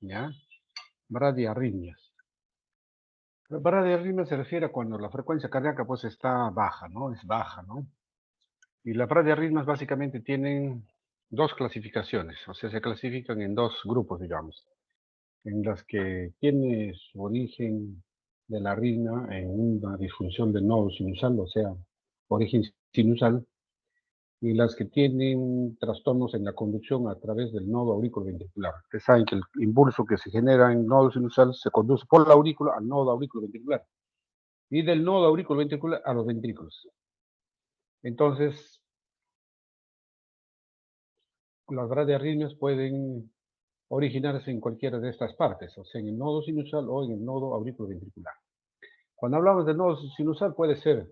¿ya? Bradiarritmias. La bradiarritmia se refiere a cuando la frecuencia cardíaca pues está baja, ¿no? Es baja, ¿no? Y las bradiarritmias básicamente tienen dos clasificaciones, o sea, se clasifican en dos grupos, digamos, en las que tiene su origen de la arritmia en una disfunción del nodo sinusal, o sea, origen sinusal, y las que tienen trastornos en la conducción a través del nodo auriculoventricular. Ustedes saben que el impulso que se genera en el nodo sinusal se conduce por la aurícula al nodo auriculoventricular y del nodo auriculoventricular a los ventrículos. Entonces, las bradiarritmias pueden originarse en cualquiera de estas partes, o sea, en el nodo sinusal o en el nodo auriculoventricular. Cuando hablamos de nodo sinusal puede ser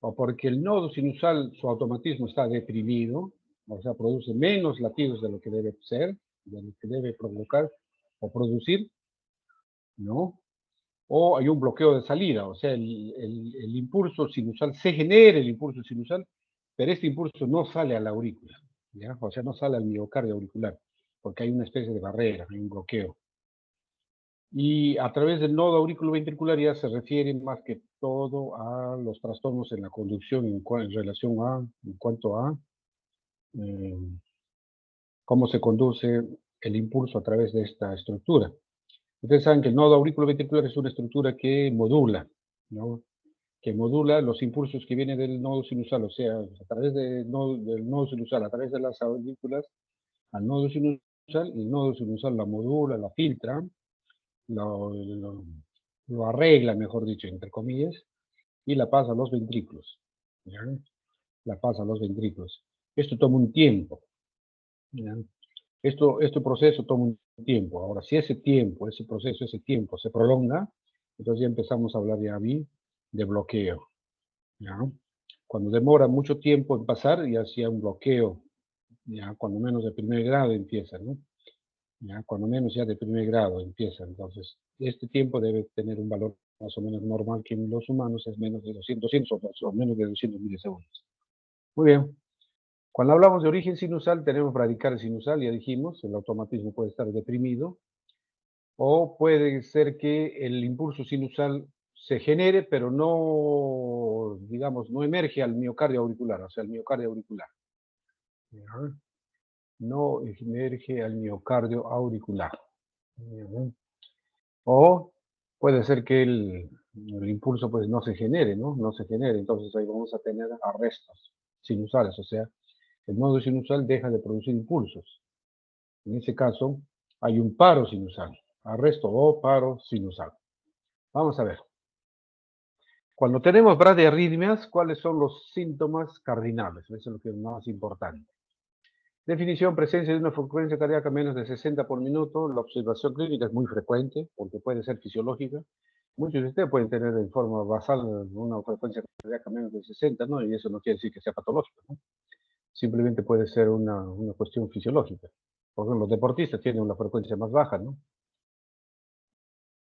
o porque el nodo sinusal, su automatismo está deprimido, o sea, produce menos latidos de lo que debe ser, de lo que debe provocar o producir, ¿no? O hay un bloqueo de salida, o sea, el impulso sinusal, se genera el impulso sinusal, pero este impulso no sale a la aurícula, ¿ya? O sea, no sale al miocardio auricular, porque hay una especie de barrera, hay un bloqueo. Y a través del nodo auriculoventricular ya se refiere más que todo a los trastornos en la conducción en relación a, en cuanto a eh, cómo se conduce el impulso a través de esta estructura. Ustedes saben que el nodo auriculoventricular es una estructura que modula, ¿no? Que modula los impulsos que vienen del nodo sinusal, o sea, a través del nodo sinusal, a través de las aurículas, al nodo sinusal, y el nodo sinusal la modula, la filtra, lo, lo, lo arregla, mejor dicho, entre comillas, y la pasa a los ventrículos, ¿ya? La pasa a los ventrículos. Esto toma un tiempo, ¿ya? Este proceso toma un tiempo. Ahora, si ese tiempo, ese proceso, ese tiempo se prolonga, entonces ya empezamos a hablar ya de bloqueo, ¿ya? Cuando demora mucho tiempo en pasar, ya sea un bloqueo, ya cuando menos de primer grado empieza, ¿no? Ya cuando menos ya de primer grado empieza. Entonces, este tiempo debe tener un valor más o menos normal que en los humanos es menos de 200 o menos de 200 milisegundos. Muy bien. Cuando hablamos de origen sinusal, tenemos bradicardia sinusal, ya dijimos, el automatismo puede estar deprimido, o puede ser que el impulso sinusal se genere, pero no, digamos, no emerge al miocardio auricular, o sea, al miocardio auricular. ¿Ya? No emerge al miocardio auricular. ¿Ya? O puede ser que el impulso pues no se genere, ¿no? No se genere, entonces ahí vamos a tener arrestos sinusales, o sea, el nodo sinusal deja de producir impulsos. En ese caso, hay un paro sinusal, arresto o paro sinusal. Vamos a ver. Cuando tenemos bradiarritmias, ¿cuáles son los síntomas cardinales? Eso es lo que es más importante. Definición, presencia de una frecuencia cardíaca menos de 60 por minuto. La observación clínica es muy frecuente porque puede ser fisiológica. Muchos de ustedes pueden tener en forma basal una frecuencia cardíaca menos de 60, ¿no? Y eso no quiere decir que sea patológico, ¿no? Simplemente puede ser una cuestión fisiológica. Por ejemplo, los deportistas tienen una frecuencia más baja, ¿no?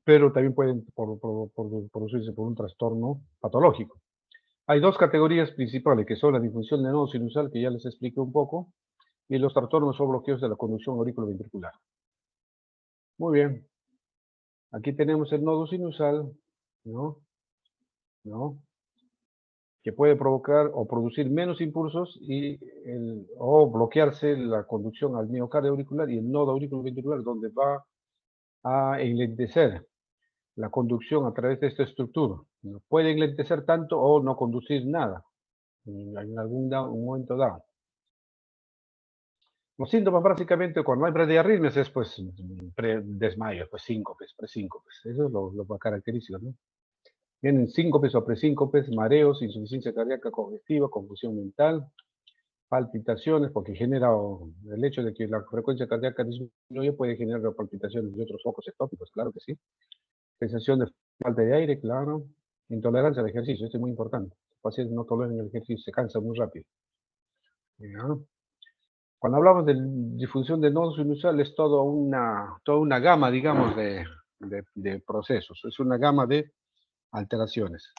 Pero también pueden producirse por un trastorno patológico. Hay dos categorías principales, que son la disfunción de nodo sinusal, que ya les expliqué un poco, y los trastornos o bloqueos de la conducción auriculoventricular. Muy bien. Aquí tenemos el nodo sinusal, ¿no? ¿No? Que puede provocar o producir menos impulsos o bloquearse la conducción al miocardio auricular y el nodo auriculoventricular, donde va a enlentecer la conducción a través de esta estructura. No puede enlentecer tanto o no conducir nada en un momento dado. Los síntomas básicamente cuando hay bradiarritmias es pues desmayo, pues síncopes, presíncopes. Eso es lo característico, ¿no? Tienen síncopes o presíncopes, mareos, insuficiencia cardíaca congestiva, confusión mental, palpitaciones, porque genera el hecho de que la frecuencia cardíaca disminuye puede generar palpitaciones de otros focos ectópicos, claro que sí. Sensación de falta de aire, claro. Intolerancia al ejercicio, esto es muy importante. Los pacientes no toleran el ejercicio, se cansan muy rápido. ¿Ya? Cuando hablamos de disfunción del nodo sinusal es toda una gama, digamos, de procesos. Es una gama de alteraciones.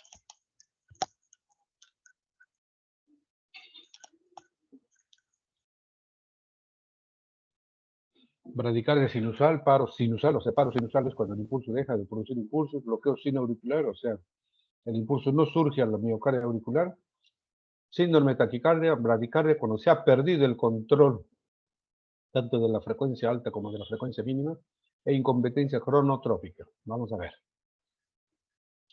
Bradicardia sinusal, paro sinusal, o sea, paro sinusal es cuando el impulso deja de producir impulsos, bloqueo sinoauricular, o sea, el impulso no surge a la miocardia auricular, síndrome de taquicardia, bradicardia, cuando se ha perdido el control tanto de la frecuencia alta como de la frecuencia mínima, e incompetencia cronotrópica. Vamos a ver.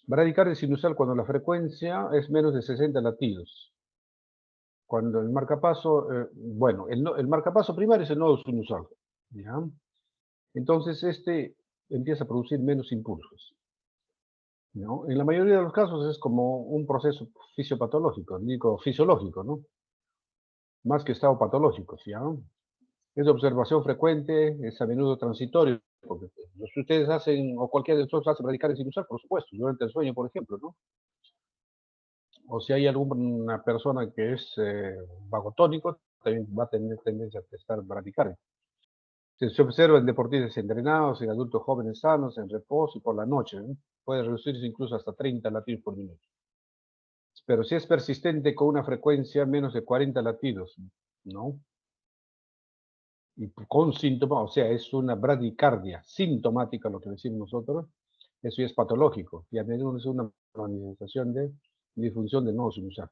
Bradicardia sinusal cuando la frecuencia es menos de 60 latidos. Cuando el marcapaso, bueno, el marcapaso primario es el nodo sinusal, ¿ya? Entonces, este empieza a producir menos impulsos, ¿no? En la mayoría de los casos es como un proceso fisiopatológico, digo fisiológico, ¿no? Más que estado patológico, ¿ya? Es de observación frecuente, es a menudo transitorio, porque los que ustedes hacen, o cualquiera de nosotros hace radicales sinusal, por supuesto, durante el sueño, por ejemplo, ¿no? O si hay alguna persona que es vagotónico, también va a tener tendencia a estar bradicardia. Se observa en deportistas entrenados, en adultos jóvenes sanos, en reposo y por la noche, ¿no? Puede reducirse incluso hasta 30 latidos por minuto. Pero si es persistente con una frecuencia menos de 40 latidos, ¿no? Y con síntomas, o sea, es una bradicardia sintomática, lo que decimos nosotros, eso ya es patológico, y a menudo es una manifestación de disfunción del nodo sinusal.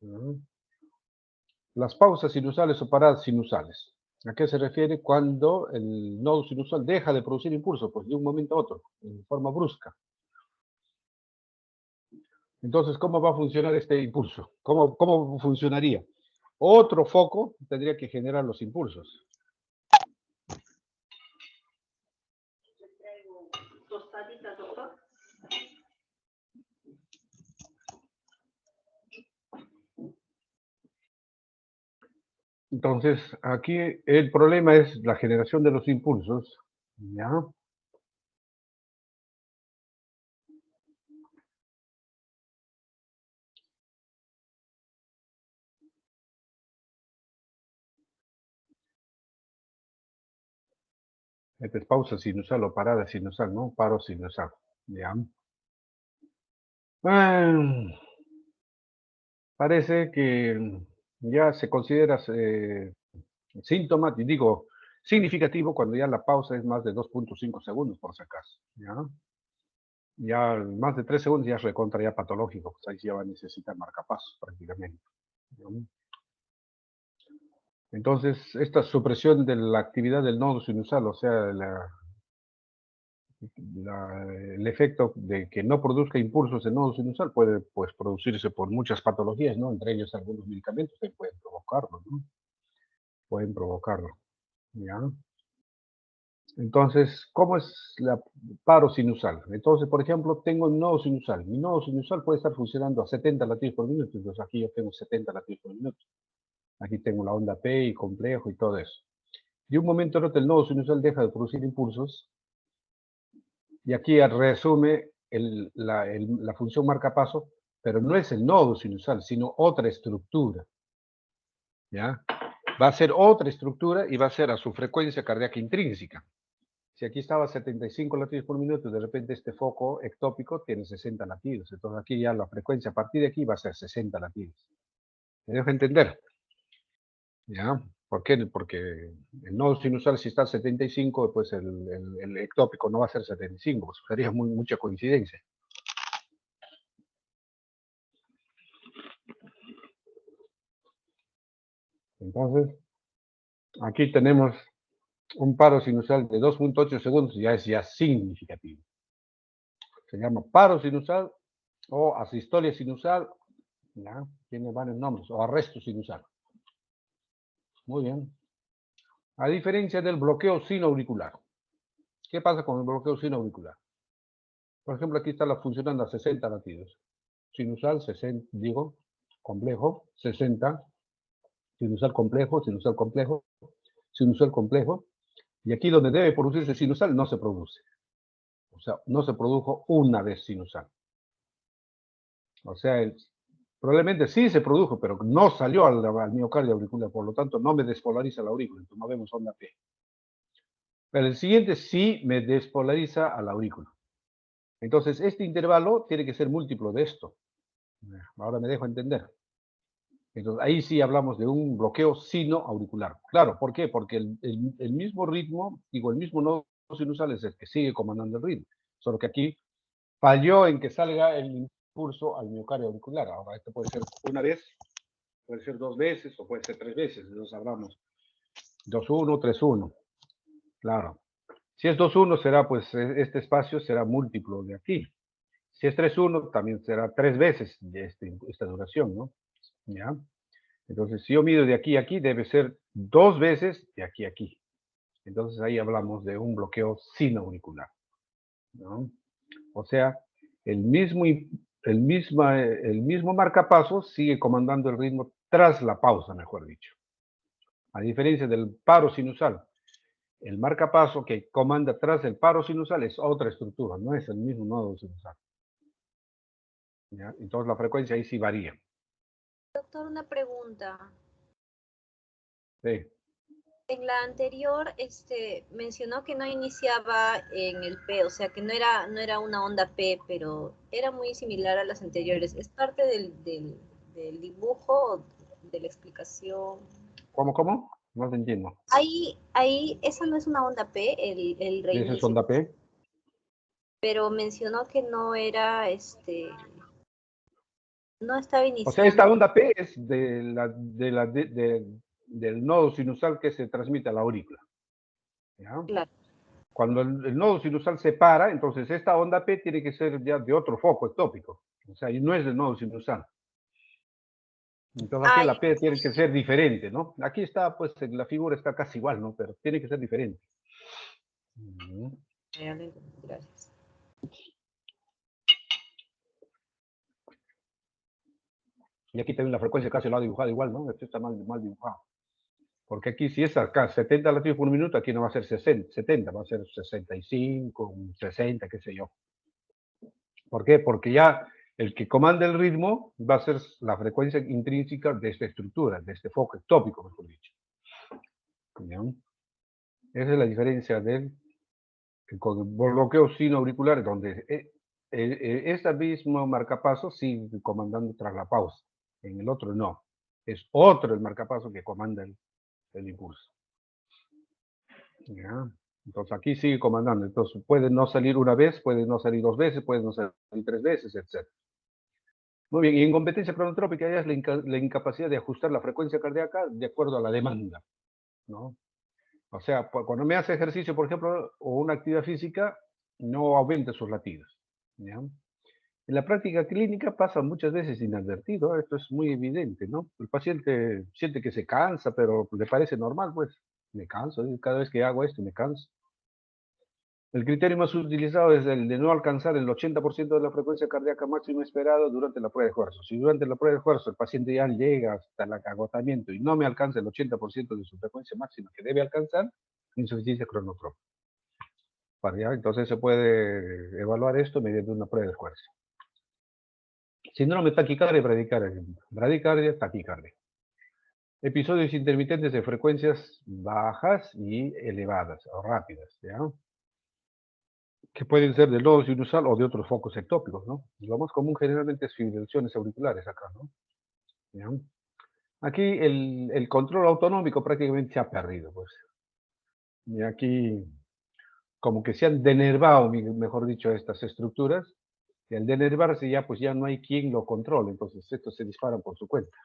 ¿No? Las pausas sinusales o paradas sinusales. ¿A qué se refiere? Cuando el nodo sinusal deja de producir impulso, pues de un momento a otro, en forma brusca. Entonces, ¿cómo va a funcionar este impulso? ¿Cómo funcionaría? Otro foco tendría que generar los impulsos. Tostaditas, doctor. Entonces, aquí el problema es la generación de los impulsos, ¿ya? Esta es pausa sinusal o parada sinusal, ¿no? Paro sinusal, ¿ya? Parece que ya se considera síntoma, digo, significativo cuando ya la pausa es más de 2.5 segundos, por si acaso, ¿ya? Ya más de 3 segundos ya es recontra ya patológico, pues ahí ya va a necesitar marcapasos prácticamente, ¿no? Entonces, esta supresión de la actividad del nodo sinusal, o sea, el efecto de que no produzca impulsos el nodo sinusal puede pues, producirse por muchas patologías, ¿no? Entre ellos algunos medicamentos que pueden provocarlo, ¿no? Pueden provocarlo, ¿ya? Entonces, ¿cómo es la paro sinusal? Entonces, por ejemplo, tengo un nodo sinusal. Mi nodo sinusal puede estar funcionando a 70 latidos por minuto. Entonces, aquí yo tengo 70 latidos por minuto. Aquí tengo la onda P y complejo y todo eso. De un momento a otro, el nodo sinusal deja de producir impulsos. Y aquí resume la función marcapaso, pero no es el nodo sinusal, sino otra estructura. ¿Ya? Va a ser otra estructura y va a ser a su frecuencia cardíaca intrínseca. Si aquí estaba 75 latidos por minuto, de repente este foco ectópico tiene 60 latidos. Entonces aquí ya la frecuencia a partir de aquí va a ser 60 latidos. ¿Me dejo entender? ¿Ya? ¿Por qué? Porque el nodo sinusal si está a 75, pues el ectópico no va a ser 75, pues sería mucha coincidencia. Entonces, aquí tenemos un paro sinusal de 2.8 segundos, ya es ya significativo. Se llama paro sinusal o asistolia sinusal, ¿ya? Tiene varios nombres, o arresto sinusal. Muy bien. A diferencia del bloqueo sinoauricular. ¿Qué pasa con el bloqueo sinoauricular? Por ejemplo, aquí está funcionando a 60 latidos. Sinusal, 60, digo, complejo, 60. Sinusal complejo, sinusal complejo, sinusal complejo. Y aquí donde debe producirse sinusal no se produce. O sea, no se produjo una vez sinusal. O sea, probablemente sí se produjo, pero no salió al miocardio auricular, por lo tanto no me despolariza la aurícula, entonces no vemos onda P. Pero el siguiente sí me despolariza a la aurícula. Entonces, este intervalo tiene que ser múltiplo de esto. Ahora me dejo entender. Entonces, ahí sí hablamos de un bloqueo sino-auricular. Claro, ¿por qué? Porque el mismo ritmo, digo, el mismo nodo sinusal es el que sigue comandando el ritmo. Solo que aquí falló en que salga el impulso al miocardio auricular. Ahora, esto puede ser una vez, puede ser 2 veces o puede ser 3 veces. Entonces hablamos 2-1, 3-1. Claro. Si es 2-1 será, pues, este espacio será múltiplo de aquí. Si es 3-1, también será 3 veces de esta duración, ¿no? ¿Ya? Entonces, si yo mido de aquí a aquí, debe ser 2 veces de aquí a aquí. Entonces, ahí hablamos de un bloqueo sinoauricular, ¿no? O sea, el mismo marcapasos sigue comandando el ritmo tras la pausa, mejor dicho. A diferencia del paro sinusal, el marcapaso que comanda tras el paro sinusal es otra estructura, no es el mismo nodo sinusal. ¿Ya? Entonces, la frecuencia ahí sí varía. Doctor, una pregunta. Sí. En la anterior, mencionó que no iniciaba en el P, o sea que no era una onda P, pero era muy similar a las anteriores. ¿Es parte del dibujo o de la explicación? ¿Cómo? No te entiendo. Ahí, esa no es una onda P, el ¿Y esa es reinicio, onda P? pero mencionó que no era, no estaba O sea, esta iniciando. onda P es del nodo sinusal que se transmite a la aurícula. ¿Ya? Claro. Cuando el nodo sinusal se para, entonces esta onda P tiene que ser ya de otro foco ectópico. O sea, y no es del nodo sinusal. Entonces aquí Ah, la P tiene que ser diferente, ¿no? Aquí está, pues la figura está casi igual, ¿no? Pero tiene que ser diferente. ya lo entendí, gracias. Y aquí también la frecuencia casi lo ha dibujado igual, ¿no? Esto está mal dibujado. Porque aquí si es acá 70 latidos por minuto, aquí no va a ser 60, 70, va a ser 65, 60, qué sé yo. ¿Por qué? Porque ya el que comanda el ritmo va a ser la frecuencia intrínseca de esta estructura, de este foco ectópico, mejor dicho. ¿Ya? Esa es la diferencia del con el bloqueo sinoauricular, donde esta misma marcapaso sigue comandando tras la pausa. En el otro no. Es otro el marcapaso que comanda el impulso. ¿Ya? Entonces aquí sigue comandando. Entonces puede no salir una vez, puede no salir 2 veces, puede no salir 3 veces, etc. Muy bien, y incompetencia cronotrópica ya es la incapacidad de ajustar la frecuencia cardíaca de acuerdo a la demanda, ¿no? O sea, cuando me hace ejercicio, por ejemplo, o una actividad física, no aumenta sus latidos, ¿ya? En la práctica clínica pasa muchas veces inadvertido, esto es muy evidente, ¿no? El paciente siente que se cansa, pero le parece normal, pues, me canso, cada vez que hago esto me canso. El criterio más utilizado es el de no alcanzar el 80% de la frecuencia cardíaca máxima esperada durante la prueba de esfuerzo. Si durante la prueba de esfuerzo el paciente ya llega hasta el agotamiento y no me alcanza el 80% de su frecuencia máxima que debe alcanzar, insuficiencia cronotrópica. Entonces se puede evaluar esto mediante una prueba de esfuerzo. Síndrome taquicardia, bradicardia. Bradicardia, taquicardia. Episodios intermitentes de frecuencias bajas y elevadas o rápidas, ¿ya? Que pueden ser del nodo sinusal o de otros focos ectópicos, ¿no? Lo más común generalmente es fibrilaciones auriculares acá, ¿no? ¿Ya? Aquí el control autonómico prácticamente se ha perdido, pues. Y aquí como que se han denervado, mejor dicho, estas estructuras, y al denervarse ya, pues ya no hay quien lo controle, entonces estos se disparan por su cuenta.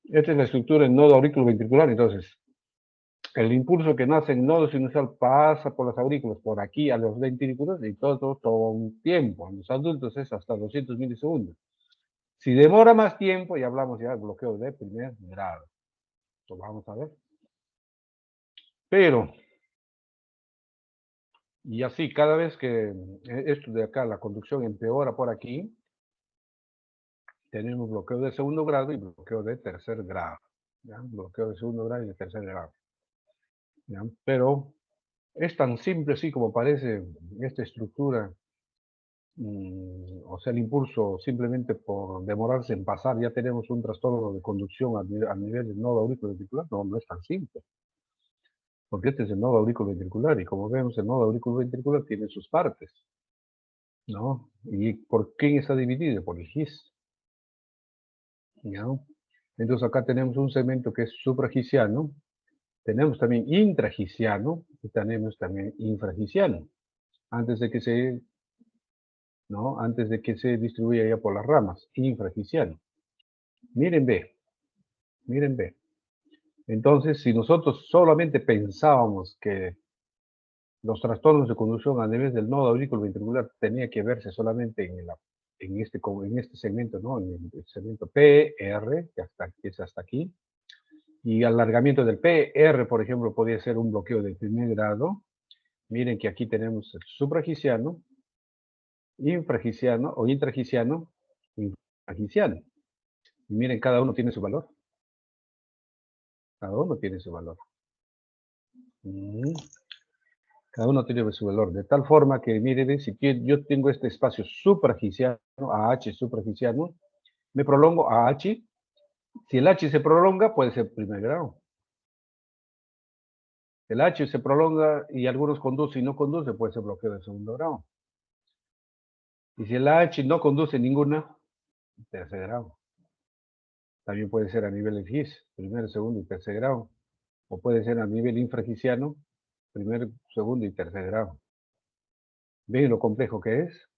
Esta es la estructura en nodo aurículo ventricular, entonces el impulso que nace en nodo sinusal pasa por las aurículas, por aquí a los ventrículos y todo un tiempo. En los adultos es hasta 200 milisegundos. Si demora más tiempo, ya hablamos ya del bloqueo de primer grado. Lo vamos a ver. Pero, y así, cada vez que esto de acá, la conducción empeora por aquí, tenemos bloqueo de segundo grado y bloqueo de tercer grado. ¿Ya? Bloqueo de segundo grado y de tercer grado. ¿Ya? Pero es tan simple así como parece esta estructura. O sea, el impulso simplemente por demorarse en pasar, ya tenemos un trastorno de conducción a nivel del nodo auriculoventricular. No, no es tan simple. Porque este es el nodo auriculoventricular y como vemos el nodo auriculoventricular tiene sus partes, ¿no? ¿Y por quién está dividido? Por el GIS, ¿no? Entonces acá tenemos un segmento que es supragisiano, tenemos también intragisiano y tenemos también infragisiano, antes de que se, ¿no? Antes de que se distribuya ya por las ramas, infragisiano. Miren B, miren B. Entonces, si nosotros solamente pensábamos que los trastornos de conducción a nivel del nodo auriculoventricular tenía que verse solamente en este segmento, ¿no? En el segmento PR, que es hasta aquí, y alargamiento del PR, por ejemplo, podría ser un bloqueo de primer grado. Miren que aquí tenemos el supragisiano, infragisiano o intragisiano, infragisiano. Y miren, cada uno tiene su valor. Cada uno tiene su valor. Cada uno tiene su valor. De tal forma que, miren, si yo tengo este espacio supragisiano, AH supragisiano, me prolongo a H. Si el H se prolonga, puede ser primer grado. El H se prolonga y algunos conduce y no conduce, puede ser bloqueo de segundo grado. Y si el H no conduce ninguna, tercer grado. También puede ser a nivel de GIS, primero, segundo y tercer grado. O puede ser a nivel infragisiano, primero, segundo y tercer grado. ¿Ven lo complejo que es?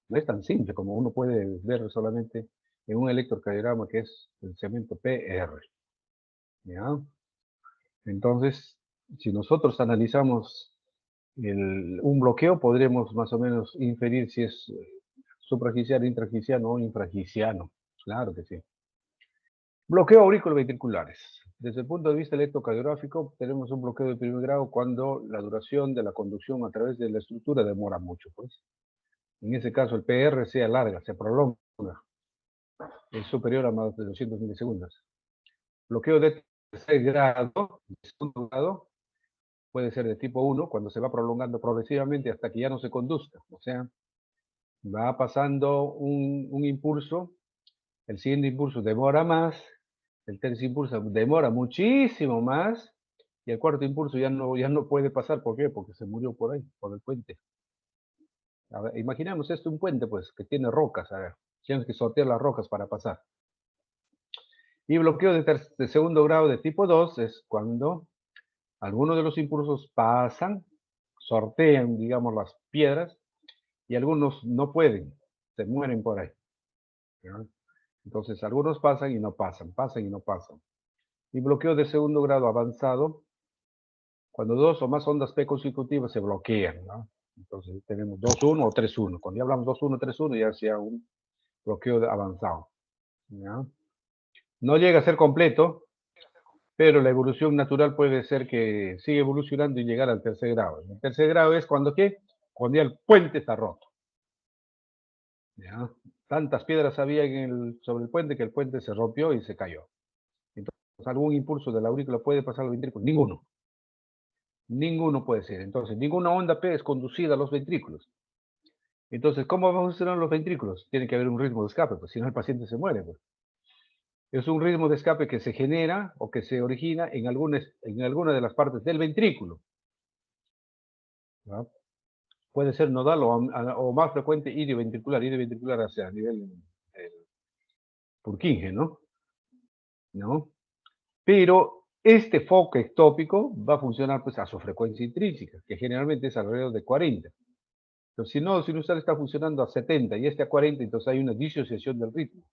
No es tan simple como uno puede ver solamente en un electrocardiograma que es el segmento PR. ¿Ya? Entonces, si nosotros analizamos un bloqueo, podremos más o menos inferir si es supragisiano, intragisiano o infragisiano. Claro que sí. Bloqueo auriculoventriculares. Desde el punto de vista electrocardiográfico, tenemos un bloqueo de primer grado cuando la duración de la conducción a través de la estructura demora mucho. Pues. En ese caso, el PR se alarga, se prolonga, es superior a más de 200 milisegundos. Bloqueo de tercer grado, de segundo grado, puede ser de tipo 1, cuando se va prolongando progresivamente hasta que ya no se conduzca. O sea, va pasando un impulso, el siguiente impulso demora más, el tercer impulso demora muchísimo más, y el cuarto impulso ya no puede pasar. ¿Por qué? Porque se murió por ahí, por el puente. A ver, imaginemos esto, un puente, pues, que tiene rocas, a ver, tienes que sortear las rocas para pasar. Y bloqueo de segundo grado de tipo 2 es cuando algunos de los impulsos pasan, sortean, digamos, las piedras, y algunos no pueden, se mueren por ahí. ¿No? Entonces, algunos pasan y no pasan, pasan y no pasan. Y bloqueo de segundo grado avanzado, cuando dos o más ondas P consecutivas se bloquean, ¿no? Entonces, tenemos 2-1 o 3-1. Cuando ya hablamos 2-1, 3-1, ya sea un bloqueo avanzado. ¿Ya? No llega a ser completo, pero la evolución natural puede ser que siga evolucionando y llegar al tercer grado. El tercer grado es cuando, ¿qué? Cuando ya el puente está roto. ¿Ya? Tantas piedras había sobre el puente que el puente se rompió y se cayó. Entonces, ¿algún impulso de la aurícula puede pasar al ventrículo? Ninguno. Ninguno puede ser. Entonces, ninguna onda P es conducida a los ventrículos. Entonces, ¿cómo van a funcionar los ventrículos? Tiene que haber un ritmo de escape, pues si no el paciente se muere. Pues. Es un ritmo de escape que se genera o que se origina en alguna de las partes del ventrículo. ¿No? Puede ser nodal o más frecuente idioventricular hacia a nivel Purkinje, ¿no? ¿No? Pero este foco ectópico va a funcionar pues a su frecuencia intrínseca, que generalmente es alrededor de 40. Entonces, si no, sinusal está funcionando a 70 y este a 40, entonces hay una disociación del ritmo.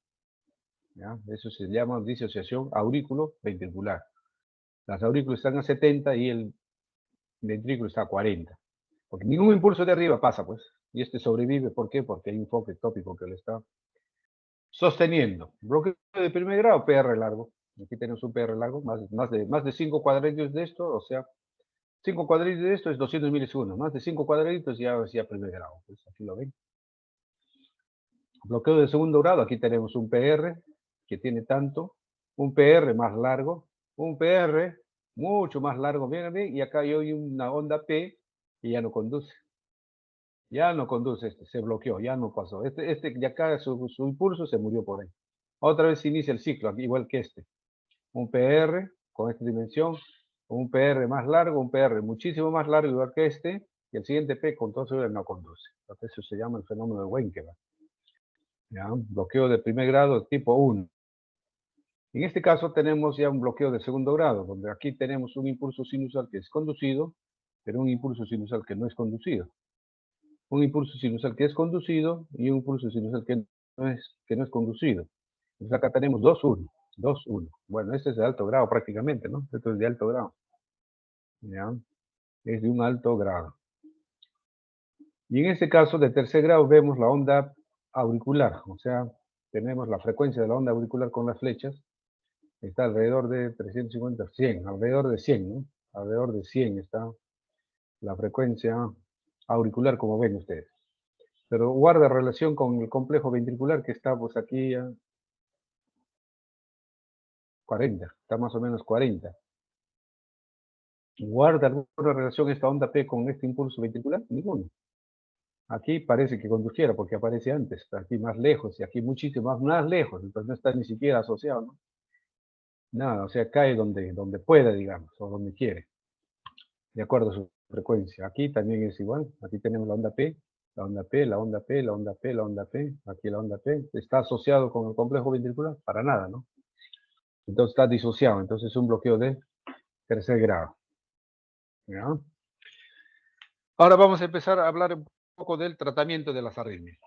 ¿Ya? Eso se llama disociación auriculo-ventricular. Las aurículas están a 70 y el ventrículo está a 40. Porque ningún impulso de arriba pasa, pues. Y este sobrevive, ¿por qué? Porque hay un foco ectópico que lo está sosteniendo. Bloqueo de primer grado, PR largo. Aquí tenemos un PR largo, más de 5 cuadraditos de esto, o sea, 5 cuadraditos de esto es 200 milisegundos. Más de 5 cuadraditos ya primer grado. Pues aquí lo ven. Bloqueo de segundo grado, aquí tenemos un PR que tiene tanto, un PR más largo, un PR mucho más largo, miren, y acá hay una onda P y ya no conduce. Ya no conduce se bloqueó, ya no pasó. De acá su impulso se murió por ahí. Otra vez se inicia el ciclo, igual que este. Un PR con esta dimensión, un PR más largo, un PR muchísimo más largo igual que este, y el siguiente P con todo seguridad no conduce. Entonces eso se llama el fenómeno de Wenckebach. ¿Ya? Bloqueo de primer grado tipo 1. En este caso tenemos ya un bloqueo de segundo grado, donde aquí tenemos un impulso sinusal que es conducido, pero un impulso sinusal que no es conducido. Un impulso sinusal que es conducido y un impulso sinusal que no es conducido. Entonces acá tenemos 2-1, 2-1. Bueno, este es de alto grado prácticamente, ¿no? Esto es de alto grado. ¿Ya? Es de un alto grado. Y en este caso de tercer grado vemos la onda auricular, o sea, tenemos la frecuencia de la onda auricular con las flechas, está alrededor de 350, 100, alrededor de 100, ¿no? Alrededor de 100 está la frecuencia auricular, como ven ustedes. Pero guarda relación con el complejo ventricular que está pues aquí a 40, está más o menos 40. ¿Guarda alguna relación esta onda P con este impulso ventricular? Ninguno. Aquí parece que conduciera porque aparece antes, aquí más lejos y aquí muchísimo más lejos, entonces no está ni siquiera asociado, ¿no? Nada, o sea, cae donde pueda, digamos, o donde quiere, de acuerdo a su frecuencia. Aquí también es igual, aquí tenemos la onda P, la onda P, la onda P, la onda P, la onda P, aquí la onda P, ¿está asociado con el complejo ventricular? Para nada, ¿no? Entonces está disociado, entonces es un bloqueo de tercer grado. ¿Ya? Ahora vamos a empezar a hablar un poco del tratamiento de las arritmias.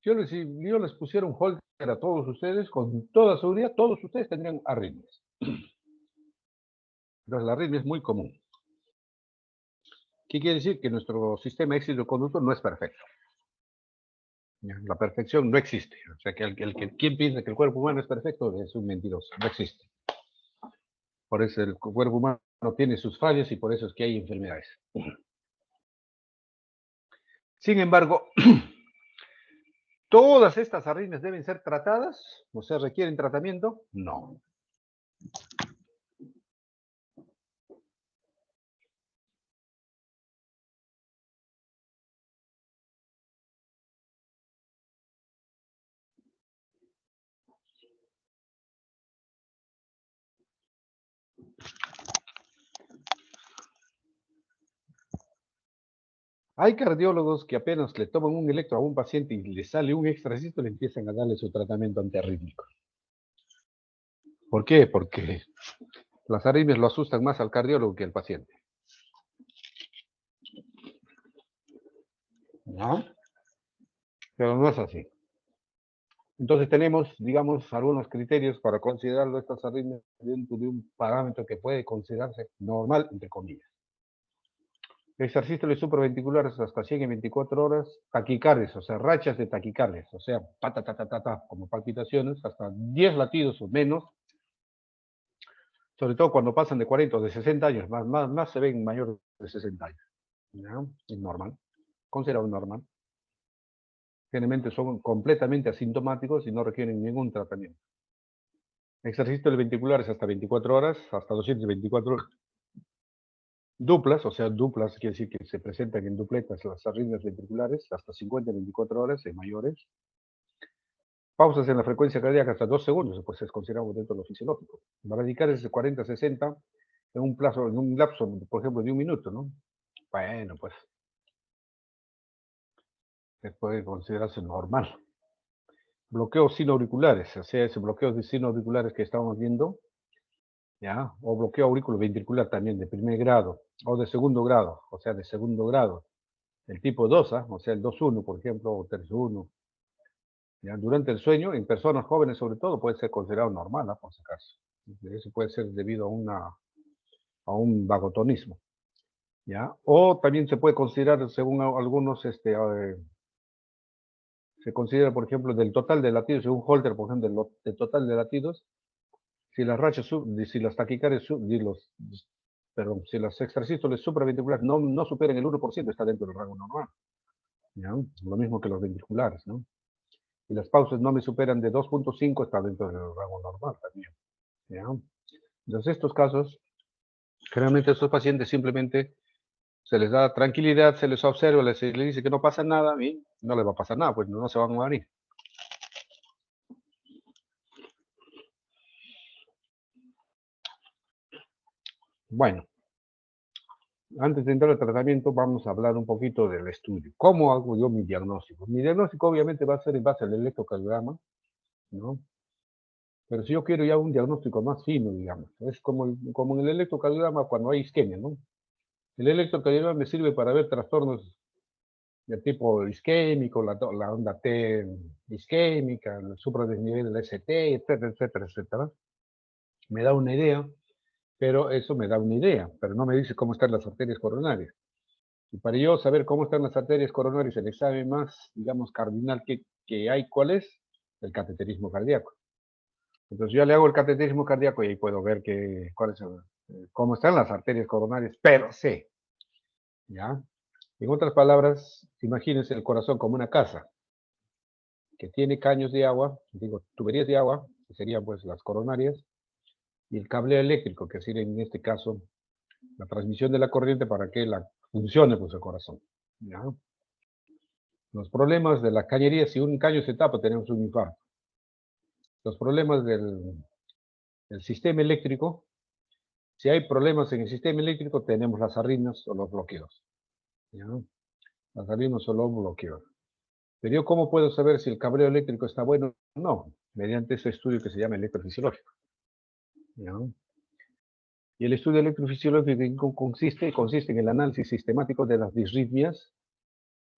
Yo les pusiera un holter a todos ustedes, con toda seguridad, todos ustedes tendrían arritmias. Entonces, la arritmia es muy común. ¿Qué quiere decir? Que nuestro sistema éxito-conductor no es perfecto. La perfección no existe. O sea, quien piensa que el cuerpo humano es perfecto es un mentiroso. No existe. Por eso el cuerpo humano tiene sus fallas y por eso es que hay enfermedades. Sin embargo, ¿todas estas arritmias deben ser tratadas? O sea, ¿requieren tratamiento? No. Hay cardiólogos que apenas le toman un electro a un paciente y le sale un extrasístole, le empiezan a darle su tratamiento antiarrítmico. ¿Por qué? Porque las arritmias lo asustan más al cardiólogo que al paciente. ¿No? Pero no es así. Entonces tenemos, digamos, algunos criterios para considerarlo estas arritmias dentro de un parámetro que puede considerarse normal, entre comillas. Exercicios supraventriculares hasta 100 en 24 horas, taquicardias, o sea, rachas de taquicardias, o sea, como palpitaciones, hasta 10 latidos o menos, sobre todo cuando pasan de 40 o de 60 años, más se ven mayores de 60 años. ¿Ya? Es normal, considerado normal. Generalmente son completamente asintomáticos y no requieren ningún tratamiento. Ejercicios ventriculares hasta 24 horas, hasta 224 horas. Duplas, o sea, duplas quiere decir que se presentan en dupletas las arritmias ventriculares, hasta 50 24 horas en mayores. Pausas en la frecuencia cardíaca hasta 2 segundos, pues es considerado dentro de lo fisiológico. Radicales de 40 a 60 en un lapso, por ejemplo, de un minuto, ¿no? Bueno, pues puede considerarse normal. Bloqueos sinoauriculares, o sea, ese bloqueo de sinoauriculares que estábamos viendo, ¿ya? O bloqueo auriculoventricular también de primer grado, o de segundo grado, o sea, de segundo grado. El tipo 2, o sea, el 2-1, por ejemplo, o 3-1. ¿Ya? Durante el sueño, en personas jóvenes sobre todo, puede ser considerado normal, por si acaso. Eso puede ser debido a un vagotonismo. ¿Ya? O también se puede considerar, según algunos, se considera, por ejemplo, del total de latidos, según Holter, por ejemplo, del total de latidos, si las rachas, si las taquicardias, si las extrasístoles supraventriculares no superan el 1%, está dentro del rango normal. ¿Ya? Lo mismo que los ventriculares, ¿no? y las pausas no me superan de 2.5, está dentro del rango normal también. ¿Ya? Entonces, estos casos, generalmente a estos pacientes simplemente se les da tranquilidad, se les observa, se les dice que no pasa nada y no les va a pasar nada, pues no se van a morir. Bueno, antes de entrar al tratamiento, vamos a hablar un poquito del estudio. ¿Cómo hago yo mi diagnóstico? Mi diagnóstico obviamente va a ser en base al electrocardiograma, ¿no? Pero si yo quiero ya un diagnóstico más fino, digamos, es como en el electrocardiograma cuando hay isquemia, ¿no? El electrocardiograma me sirve para ver trastornos de tipo isquémico, la onda T isquémica, el supradesnivel del ST, etcétera, etcétera, etcétera. Me da una idea, pero eso me da una idea, pero no me dice cómo están las arterias coronarias. Y para yo saber cómo están las arterias coronarias, el examen más, digamos, cardinal que hay, ¿cuál es? El cateterismo cardíaco. Entonces yo le hago el cateterismo cardíaco y ahí puedo ver cómo están las arterias coronarias per se. ¿Ya? En otras palabras, imagínense el corazón como una casa que tiene caños de agua, digo, tuberías de agua, que serían pues las coronarias, y el cable eléctrico, que sería en este caso la transmisión de la corriente para que funcione pues el corazón. ¿Ya? Los problemas de la cañería, si un caño se tapa, tenemos un infarto. Los problemas del sistema eléctrico, si hay problemas en el sistema eléctrico, tenemos las arritmias o los bloqueos. ¿Ya? Las arritmias o los bloqueos. Pero yo, ¿cómo puedo saber si el cableo eléctrico está bueno o no? Mediante ese estudio que se llama electrofisiológico. ¿Ya? Y el estudio electrofisiológico consiste en el análisis sistemático de las disritmias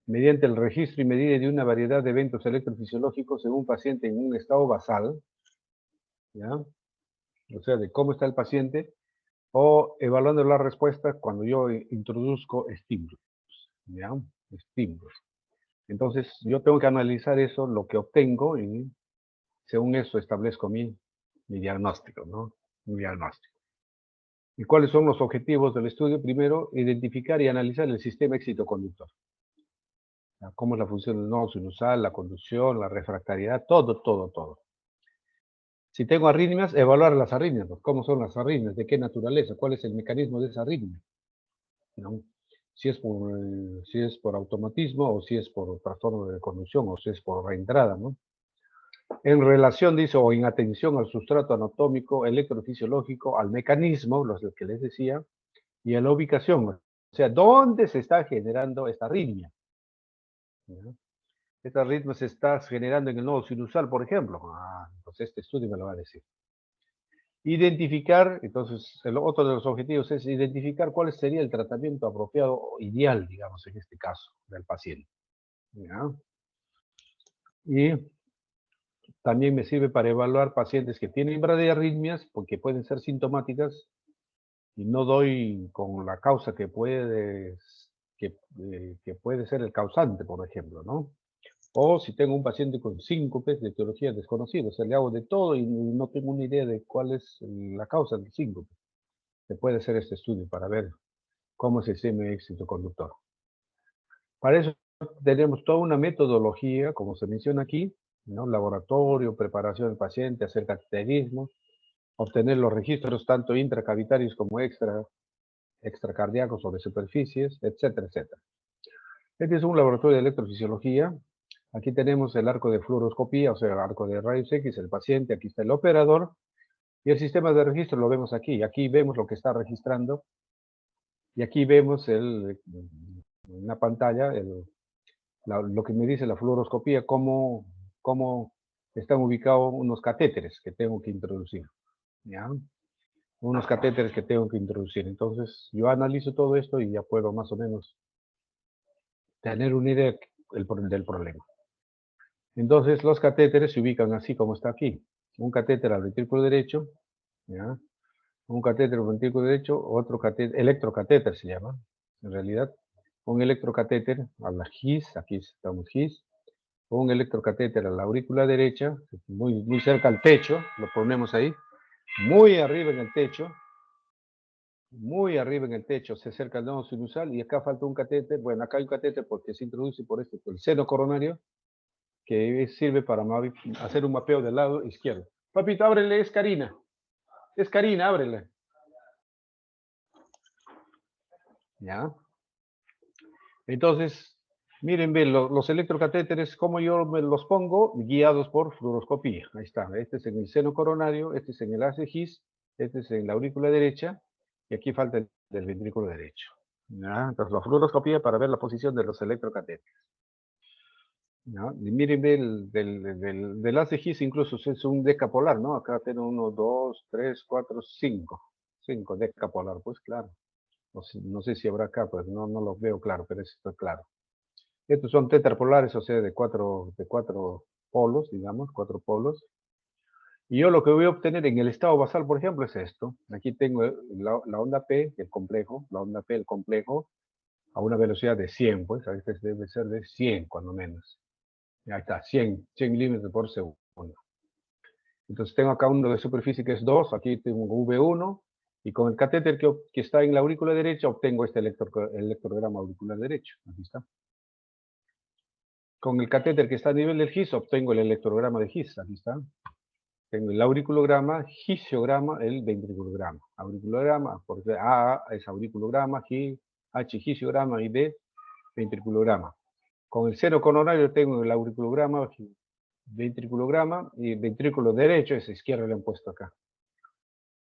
mediante el registro y medida de una variedad de eventos electrofisiológicos en un paciente en un estado basal, ¿ya? O sea, de cómo está el paciente, o evaluando la respuesta cuando yo introduzco estímulos, ¿ya? Estímulos. Entonces, yo tengo que analizar eso, lo que obtengo, y según eso establezco mi diagnóstico, ¿no? Mi diagnóstico. ¿Y cuáles son los objetivos del estudio? Primero, identificar y analizar el sistema excitoconductor. Cómo es la función del nodo sinusal, la conducción, la refractariedad, todo. Si tengo arritmias, evaluar las arritmias. ¿Cómo son las arritmias? ¿De qué naturaleza? ¿Cuál es el mecanismo de esa arritmia? ¿No? Si es por automatismo, o si es por trastorno de conducción, o si es por reentrada, ¿no? En relación, dice, o en atención al sustrato anatómico, electrofisiológico, al mecanismo, los que les decía, y a la ubicación. O sea, ¿dónde se está generando esta arritmia? ¿No? Esta arritmia se está generando en el nodo sinusal, por ejemplo. Entonces este estudio me lo va a decir. Identificar, entonces, el otro de los objetivos es identificar cuál sería el tratamiento apropiado o ideal, digamos, en este caso, del paciente. ¿Ya? Y también me sirve para evaluar pacientes que tienen bradiarritmias, porque pueden ser sintomáticas, y no doy con la causa que puede ser el causante, por ejemplo, ¿no? O si tengo un paciente con síncopes de etiología desconocida, o sea, le hago de todo y no tengo una idea de cuál es la causa del síncope. Se puede hacer este estudio para ver cómo es el sistema excitoconductor. Para eso tenemos toda una metodología, como se menciona aquí, ¿no? Laboratorio, preparación del paciente, hacer cateterismo, obtener los registros tanto intracavitarios como extracardíacos o de superficies, etcétera, etcétera. Este es un laboratorio de electrofisiología. Aquí tenemos el arco de fluoroscopía, o sea, el arco de rayos X, el paciente, aquí está el operador, y el sistema de registro lo vemos aquí. Aquí vemos lo que está registrando, y aquí vemos en la pantalla lo que me dice la fluoroscopía, cómo están ubicados unos catéteres que tengo que introducir. ¿Ya? Unos catéteres que tengo que introducir. Entonces, yo analizo todo esto y ya puedo más o menos tener una idea del problema. Entonces, los catéteres se ubican así como está aquí. Un catéter al ventrículo derecho, ¿ya? Un catéter al ventrículo derecho, otro catéter, electrocatéter se llama, en realidad. Un electrocatéter a la GIS, aquí estamos GIS. Un electrocatéter a la aurícula derecha, muy cerca al techo, lo ponemos ahí. Muy arriba en el techo. Muy arriba en el techo, se acerca al nodo sinusal, y acá falta un catéter. Bueno, acá hay un catéter porque se introduce por el seno coronario, que sirve para hacer un mapeo del lado izquierdo. Papito, ábrele, es Karina. Es Karina, ábrele. ¿Ya? Entonces, miren, ven, los electrocatéteres, como yo me los pongo, guiados por fluoroscopía. Ahí está. Este es en el seno coronario, este es en el haz His, este es en la aurícula derecha, y aquí falta el del ventrículo derecho. ¿Ya? Entonces, la fluoroscopía para ver la posición de los electrocatéteres. ¿Ya? Y miren, ven, del haz His incluso es un decapolar, ¿no? Acá tengo 1, 2, 3, 4, 5. 5 decapolar, pues claro. No sé si habrá acá, pues no lo veo claro, pero esto está claro. Estos son tetrapolares, o sea, de cuatro polos, digamos, 4 polos. Y yo lo que voy a obtener en el estado basal, por ejemplo, es esto. Aquí tengo la onda P, el complejo, la onda P, el complejo, a una velocidad de 100, pues, a veces debe ser de 100, cuando menos. Ahí está, 100 milímetros por segundo. Entonces tengo acá uno de superficie que es 2, aquí tengo V1, y con el catéter que está en la aurícula derecha obtengo este electrograma auricular derecho. Aquí está. Con el catéter que está a nivel del GIS obtengo el electrograma de GIS. Aquí está. Tengo el auriculograma, gisiograma, el ventriculograma. Auriculograma, porque A es auriculograma, H gisiograma y D ventriculograma. Con el seno coronario tengo el auriculograma, ventriculograma y el ventrículo derecho, es izquierdo le han puesto acá.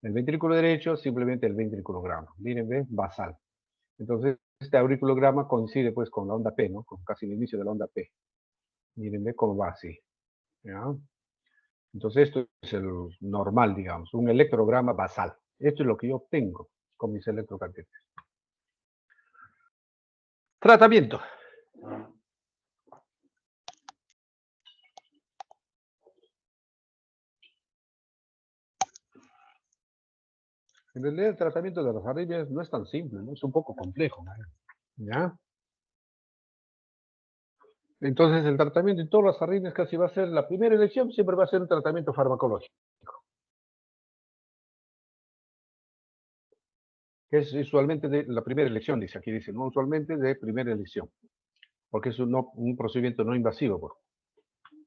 El ventrículo derecho, simplemente el ventriculograma. Miren, ¿ven? Basal. Entonces, este auriculograma coincide pues con la onda P, ¿no? Con casi el inicio de la onda P. Miren, ¿ven cómo va así? ¿Ya? Entonces, esto es el normal, digamos, un electrograma basal. Esto es lo que yo obtengo con mis electrocatéteres. Tratamiento. En realidad, el tratamiento de las arritmias no es tan simple, ¿no? Es un poco complejo, ¿no? ¿Ya? Entonces, el tratamiento de todas las arritmias casi va a ser, la primera elección siempre va a ser un tratamiento farmacológico. Que es usualmente de la primera elección, dice aquí, dice, no usualmente de primera elección, porque es un procedimiento no invasivo. Pues.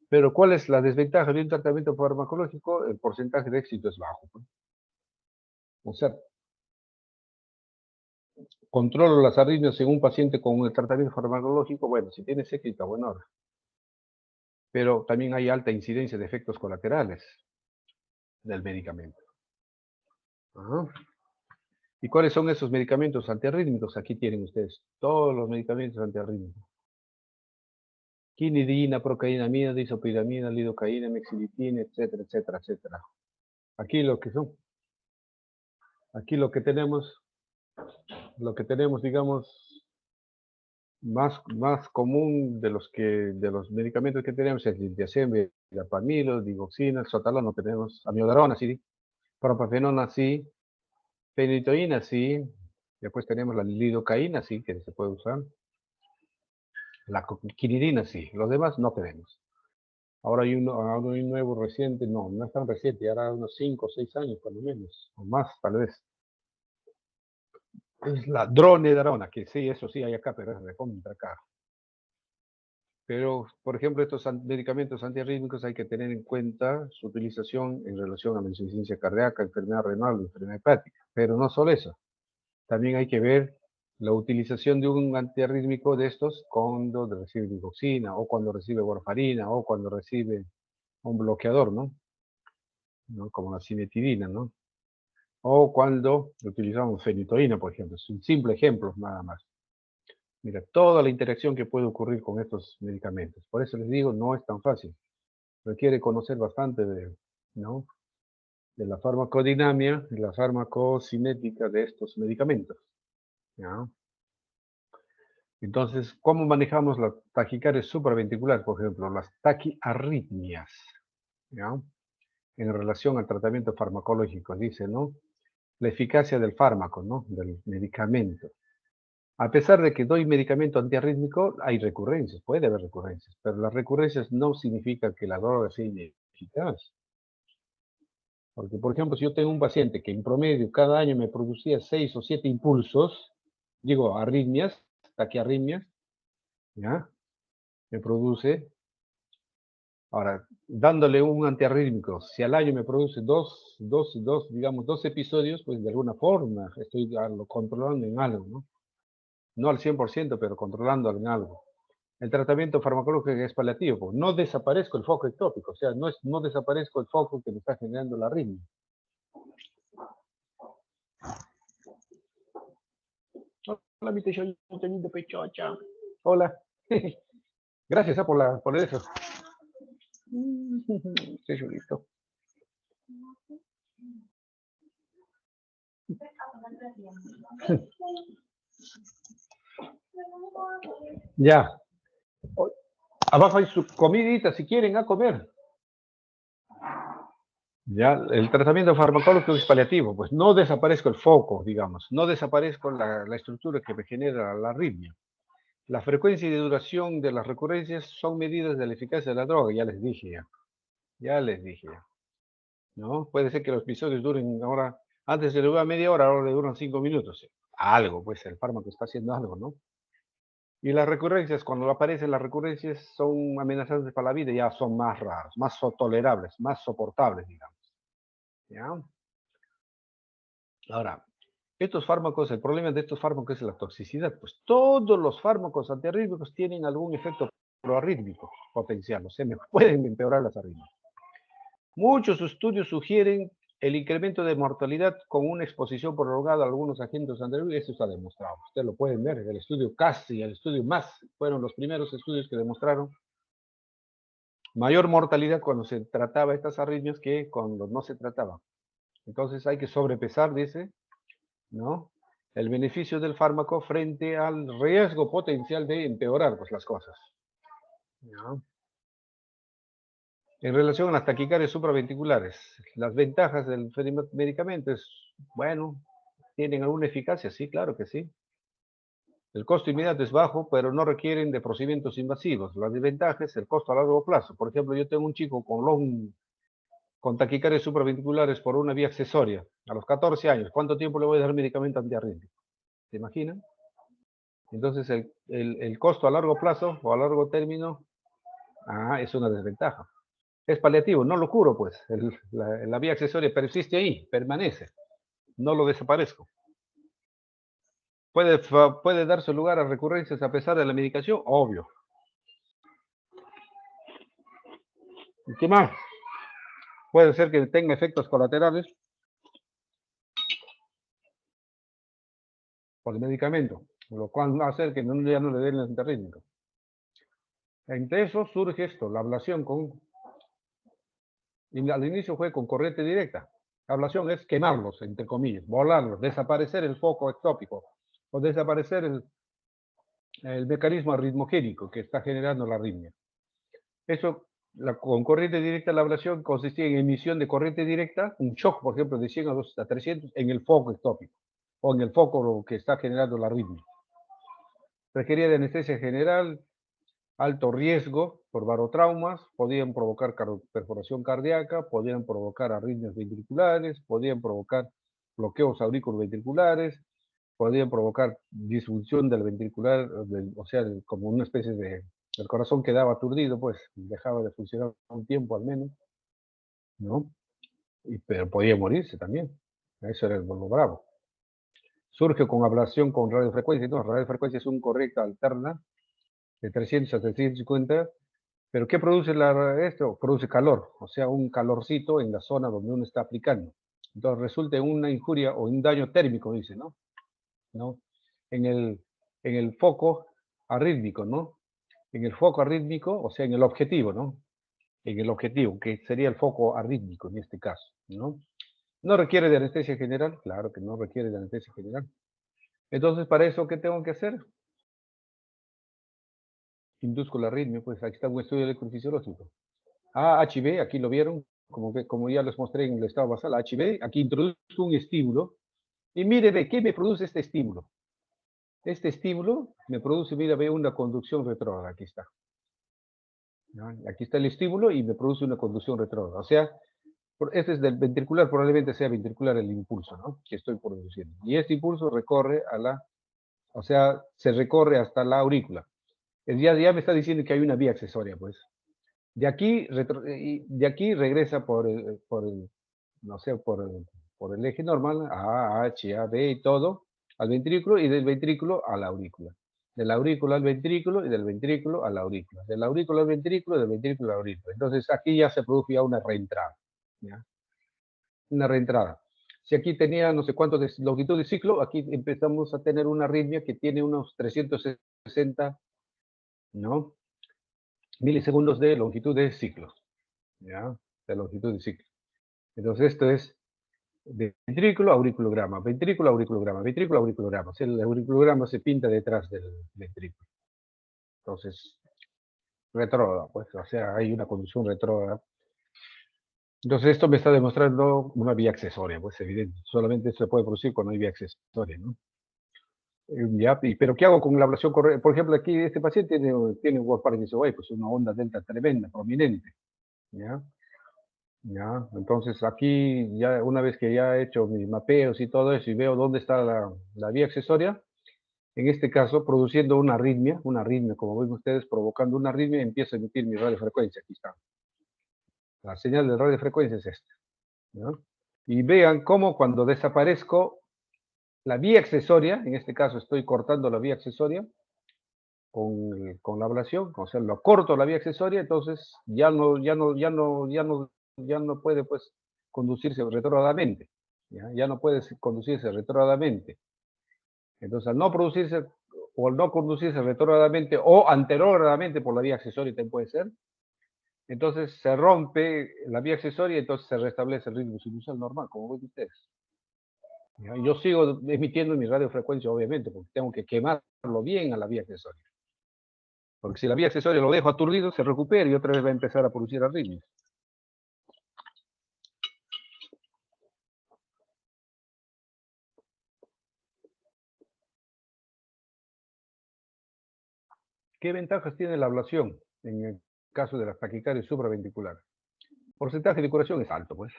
Pero ¿cuál es la desventaja de un tratamiento farmacológico? El porcentaje de éxito es bajo. Pues. O sea, controlo las arritmias en un paciente con el tratamiento farmacológico, bueno, si tienes éxito, bueno, pero también hay alta incidencia de efectos colaterales del medicamento. Ajá. ¿Y cuáles son esos medicamentos antiarrítmicos? Aquí tienen ustedes todos los medicamentos antiarrítmicos. Quinidina, procainamida, disopiramida, lidocaína, mexibitina, etcétera, etcétera, etcétera. Aquí lo que son. Aquí lo que tenemos, digamos, más común de los medicamentos que tenemos es diltiazem, verapamilo, digoxina, sotalano tenemos, amiodarona, sí, propafenona, sí, fenitoína, sí, después tenemos la lidocaína, sí, que se puede usar, la quinidina, sí, los demás no tenemos. Ahora hay un nuevo reciente, no es tan reciente, ahora unos 5 o 6 años, por lo menos, o más, tal vez. Es la dronedarona, que sí, eso sí hay acá, pero es recontra caro. Pero, por ejemplo, estos medicamentos antiarrítmicos hay que tener en cuenta su utilización en relación a la insuficiencia cardíaca, enfermedad renal, enfermedad hepática. Pero no solo eso. También hay que ver la utilización de un antiarrítmico de estos cuando recibe digoxina, o cuando recibe warfarina, o cuando recibe un bloqueador, ¿no? Como la cimetidina, ¿no? O cuando utilizamos fenitoína, por ejemplo. Es un simple ejemplo, nada más. Mira, toda la interacción que puede ocurrir con estos medicamentos. Por eso les digo, no es tan fácil. Requiere conocer bastante ¿no? de la farmacodinamia y la farmacocinética de estos medicamentos. ¿ya? Entonces, ¿cómo manejamos la taquicardia supraventricular, por ejemplo? Las taquiarritmias, ¿ya? En relación al tratamiento farmacológico, dice, ¿no? La eficacia del fármaco, ¿no? Del medicamento. A pesar de que doy medicamento antiarrítmico, hay recurrencias, puede haber recurrencias, pero las recurrencias no significan que la droga sea ineficaz. Porque, por ejemplo, si yo tengo un paciente que en promedio cada año me producía 6 o 7 impulsos, digo, arritmias, taquiarritmias, ¿ya? Me produce Ahora, dándole un antiarrítmico, si al año me produce digamos, dos episodios, pues de alguna forma estoy lo controlando en algo, ¿no? No al 100%, pero controlando en algo. El tratamiento farmacológico es paliativo, pues no desaparezco el foco ectópico, o sea, no desaparezco el foco que me está generando la arritmia. Hola, mi teñito pechocha. Hola. Gracias por eso. Estoy solito. Ya. Abajo hay su comidita si quieren a comer. Ya, el tratamiento farmacológico es paliativo, pues no desaparezco el foco, digamos, no desaparezco la estructura que me genera la arritmia. La frecuencia y duración de las recurrencias son medidas de la eficacia de la droga, ya les dije ya. Ya les dije ya. ¿No? Puede ser que los episodios duren ahora, antes le dura media hora, ahora le duran 5 minutos. Algo, pues el fármaco está haciendo algo, ¿no? Y las recurrencias, cuando aparecen las recurrencias, son amenazantes para la vida, ya son más raras, más tolerables, más soportables, digamos. ¿Ya? Ahora, estos fármacos, el problema de estos fármacos es la toxicidad. Pues todos los fármacos antiarrítmicos tienen algún efecto proarrítmico potencial, o sea, pueden empeorar las arritmias. Muchos estudios sugieren el incremento de mortalidad con una exposición prolongada a algunos agentes antiarrítmicos. Eso está demostrado. Ustedes lo pueden ver. El estudio CAS y el estudio MAS fueron los primeros estudios que demostraron mayor mortalidad cuando se trataba estas arritmias que cuando no se trataba. Entonces hay que sobrepesar, dice, ¿no? El beneficio del fármaco frente al riesgo potencial de empeorar pues, las cosas. ¿No? En relación a las taquicardias supraventriculares, las ventajas del medicamento es, bueno, ¿tienen alguna eficacia? Sí, claro que sí. El costo inmediato es bajo, pero no requieren de procedimientos invasivos. La desventaja es el costo a largo plazo. Por ejemplo, yo tengo un chico con taquicardias supraventriculares por una vía accesoria, a los 14 años. ¿Cuánto tiempo le voy a dar medicamento antiarrítmico? ¿Se imaginan? Entonces, el costo a largo plazo o a largo término, es una desventaja. Es paliativo, no lo curo, pues. La vía accesoria persiste ahí, permanece. No lo desaparezco. ¿Puede darse lugar a recurrencias a pesar de la medicación? Obvio. ¿Y qué más? Puede ser que tenga efectos colaterales por el medicamento, lo cual va a hacer que ya no le den el antiarrítmico. Entre eso surge esto, la ablación y al inicio fue con corriente directa. La ablación es quemarlos, entre comillas, volarlos, desaparecer el foco ectópico o desaparecer el mecanismo arritmogénico que está generando la arritmia. Eso, con corriente directa, la ablación consistía en emisión de corriente directa, un shock, por ejemplo, de 100 a 300 en el foco ectópico o en el foco que está generando la arritmia. Requería de anestesia general, alto riesgo por barotraumas, podían provocar perforación cardíaca, podían provocar arritmias ventriculares, podían provocar bloqueos auriculoventriculares, podían provocar disfunción del ventricular, o sea, como una especie de... El corazón quedaba aturdido, pues dejaba de funcionar un tiempo al menos, ¿no? Pero podía morirse también. Eso era lo bravo. Surge con ablación con radiofrecuencia. No, radiofrecuencia es un correcta alterna de 300 a 350. ¿Pero qué produce esto? Produce calor, o sea, un calorcito en la zona donde uno está aplicando. Entonces resulta en una injuria o un daño térmico, dice, ¿no? En el foco arrítmico, ¿no? En el foco arrítmico, o sea, en el objetivo, ¿no? En el objetivo, que sería el foco arrítmico en este caso, ¿no? ¿No requiere de anestesia general? Claro que no requiere de anestesia general. Entonces, ¿para eso qué tengo que hacer? Induzco la arritmia, pues aquí está un estudio electrofisiológico. HB, aquí lo vieron, como ya les mostré en el estado basal, HB, aquí introduzco un estímulo, y mire, ve, ¿qué me produce este estímulo? Este estímulo me produce, mira, ve, una conducción retrógrada, aquí está. ¿No? Aquí está el estímulo y me produce una conducción retrógrada. O sea, este es del ventricular, probablemente sea ventricular el impulso, ¿no? Que estoy produciendo. Y este impulso recorre o sea, se recorre hasta la aurícula. Ya me está diciendo que hay una vía accesoria, pues. de aquí regresa no sé, por el eje normal, A, H, A, B y todo, al ventrículo y del ventrículo a la aurícula. De la aurícula al ventrículo y del ventrículo a la aurícula. Del aurículo al ventrículo y del ventrículo a la aurícula. Entonces aquí ya se produce ya una reentrada. ¿Ya? Una reentrada. Si aquí tenía no sé cuánto de longitud de ciclo, aquí empezamos a tener una arritmia que tiene unos 360, ¿no? milisegundos de longitud de ciclo. ¿Ya? De longitud de ciclo. Entonces esto es ventrículo, auriculograma, ventrículo, auriculograma, ventrículo, auriculograma. O sea, el auriculograma se pinta detrás del ventrículo. Entonces, retrógrada, pues, o sea, hay una conducción retrógrada. Entonces, esto me está demostrando una vía accesoria, pues, evidente. Solamente se puede producir cuando hay vía accesoria, ¿no? Ya, pero ¿qué hago con la ablación correcta? Por ejemplo, aquí este paciente tiene un Wolf-Parkinson White, pues una onda delta tremenda, prominente, ¿ya? ¿Ya? Entonces aquí, ya una vez que ya he hecho mis mapeos y todo eso y veo dónde está la vía accesoria, en este caso produciendo una arritmia como ven ustedes, provocando una arritmia, empiezo a emitir mi radiofrecuencia, aquí está. La señal de radiofrecuencia es esta. ¿No? Y vean cómo cuando desaparezco la vía accesoria, en este caso estoy cortando la vía accesoria con la ablación, o sea, lo corto la vía accesoria, entonces ya no puede pues conducirse retrógradamente, ya no puede conducirse retrógradamente. Entonces, al no producirse o al no conducirse retrógradamente o anterógradamente por la vía accesoria también puede ser, entonces se rompe la vía accesoria y entonces se restablece el ritmo sinusal normal, como ven ustedes. ¿Ya? Yo sigo emitiendo mi radiofrecuencia, obviamente, porque tengo que quemarlo bien a la vía accesoria. Porque si la vía accesoria lo dejo aturdido, se recupera y otra vez va a empezar a producir arritmias. ¿Qué ventajas tiene la ablación en el caso de las taquicardias supraventriculares? El porcentaje de curación es alto, pues.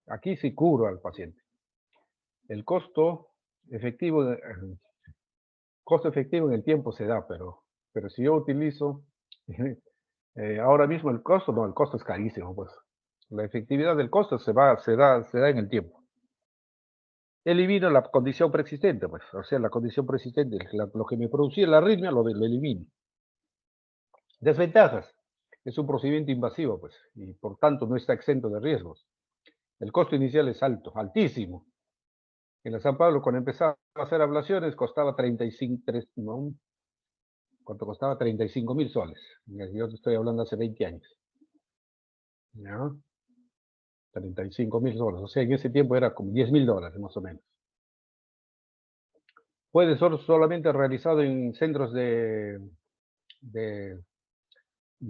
Aquí sí curo al paciente. El costo efectivo, en el tiempo se da, pero si yo utilizo, ahora mismo el costo es carísimo, pues. La efectividad del costo se da en el tiempo. Elimino la condición preexistente, pues, o sea, la condición preexistente, lo que me producía la arritmia lo elimino. Desventajas. Es un procedimiento invasivo, pues, y por tanto no está exento de riesgos. El costo inicial es alto, altísimo. En la San Pablo, cuando empezaba a hacer ablaciones, costaba 35, ¿no? ¿Cuánto costaba? 35.000 soles. Yo te estoy hablando hace 20 años. ¿Ya? 35.000 soles. O sea, en ese tiempo era como $10.000, más o menos. Puede ser solamente realizado en centros de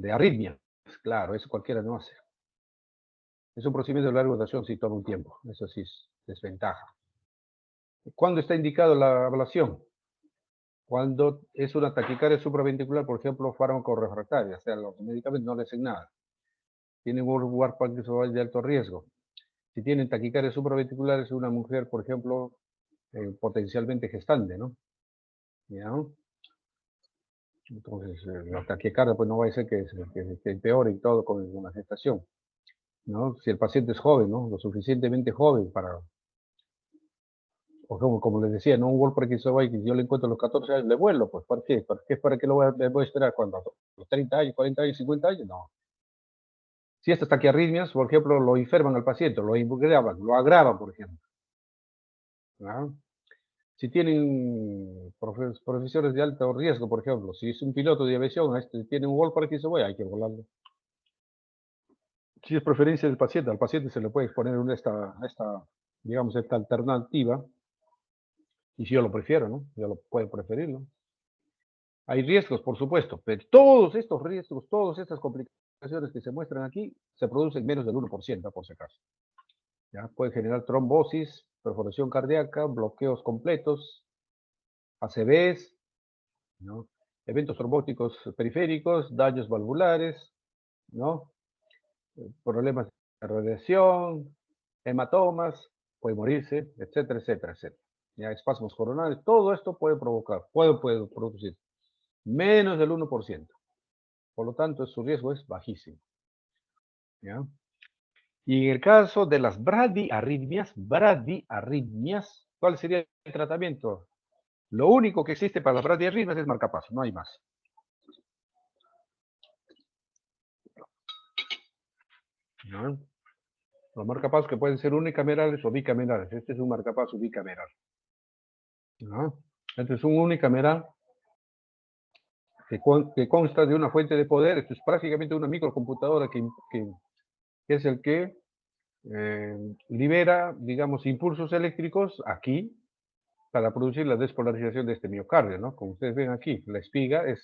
arritmia. Claro, eso cualquiera no hace. Es un procedimiento de larga duración, sí toma un tiempo. Eso sí es desventaja. ¿Cuándo está indicado la ablación? Cuando es una taquicardia supraventricular, por ejemplo, fármaco refractaria, o sea, los medicamentos no le hacen nada. Tienen un lugar Parkinson de alto riesgo. Si tienen taquicardia supraventricular, es una mujer, por ejemplo, potencialmente gestante, ¿no? ¿Ya? Entonces, la taquicardia, pues no va a ser que empeore y todo con la gestación, ¿no? Si el paciente es joven, ¿no? Lo suficientemente joven para, o como les decía, ¿no? Un Wolf Parkinson que yo le encuentro a los 14 años, le vuelo, pues, ¿para qué? ¿Para qué le voy a esperar cuando? ¿A los 30 años, 40 años, 50 años? No. Si estas taquiarritmias, por ejemplo, lo enferman al paciente, lo agravan, por ejemplo. ¿No? Si tienen profesores de alto riesgo, por ejemplo, si es un piloto de aviación, tiene un Wolf Parkinson, hay que volarlo. Si es preferencia del paciente, al paciente se le puede exponer digamos, esta alternativa, y si yo lo prefiero, ¿no? Yo lo puedo preferirlo. Hay riesgos, por supuesto, pero todos estos riesgos, todas estas complicaciones que se muestran aquí, se producen menos del 1%, por si acaso. ¿Ya? Puede generar trombosis, perforación cardíaca, bloqueos completos, ACVs, ¿no? Eventos trombóticos periféricos, daños valvulares, ¿no? Problemas de radiación, hematomas, puede morirse, etcétera, etcétera, etcétera. Ya espasmos coronarios, todo esto puede provocar, puede producir menos del 1%. Por lo tanto, su riesgo es bajísimo. ¿ya? Y en el caso de las bradiarritmias, ¿cuál sería el tratamiento? Lo único que existe para las bradiarritmias es marcapasos, no hay más. ¿Ya? Los marcapasos que pueden ser unicamerales o bicamerales. Este es un marcapaso bicameral. ¿Ya? Este es un unicameral que consta de una fuente de poder. Esto es prácticamente una microcomputadora que es el que libera, digamos, impulsos eléctricos aquí para producir la despolarización de este miocardio, ¿no? Como ustedes ven aquí, la espiga es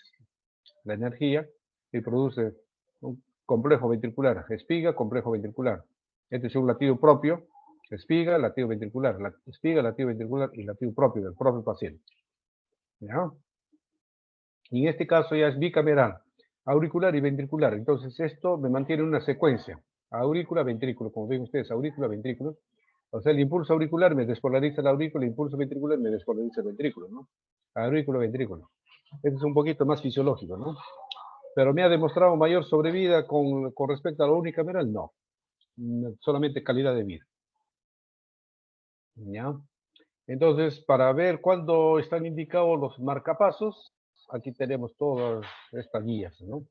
la energía que produce un complejo ventricular. Espiga, complejo ventricular. Este es un latido propio, espiga, latido ventricular, espiga, latido ventricular y latido propio del propio paciente. ¿Ya? Y en este caso ya es bicameral, auricular y ventricular. Entonces esto me mantiene una secuencia. Aurícula, ventrículo, como ven ustedes, aurícula, ventrículo. O sea, el impulso auricular me despolariza la aurícula, el impulso ventricular me despolariza el ventrículo, ¿no? Aurículo, ventrículo. Este es un poquito más fisiológico, ¿no? Pero me ha demostrado mayor sobrevida con respecto a la unicameral, no. Solamente calidad de vida. ¿Ya? Entonces, para ver cuándo están indicados los marcapasos, aquí tenemos todas estas guías, ¿no?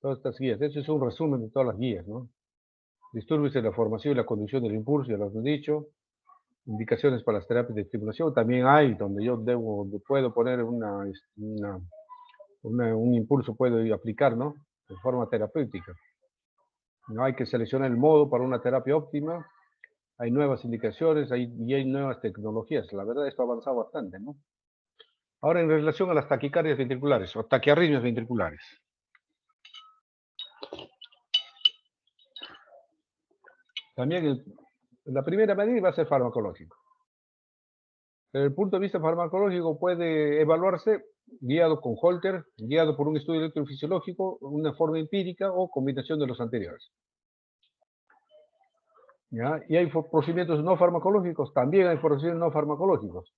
Todas estas guías. Este es un resumen de todas las guías, ¿no? Disturbios en la formación y la conducción del impulso, ya lo he dicho. Indicaciones para las terapias de estimulación. También hay donde yo puedo poner un impulso, puedo aplicar, ¿no? De forma terapéutica. No hay que seleccionar el modo para una terapia óptima. Hay nuevas indicaciones y hay nuevas tecnologías. La verdad, esto ha avanzado bastante, ¿no? Ahora, en relación a las taquicardias ventriculares o taquiarritmias ventriculares. También la primera medida va a ser farmacológico. Desde el punto de vista farmacológico puede evaluarse guiado con Holter, guiado por un estudio electrofisiológico, una forma empírica o combinación de los anteriores. ¿Ya? Y hay procedimientos no farmacológicos, también hay procedimientos no farmacológicos.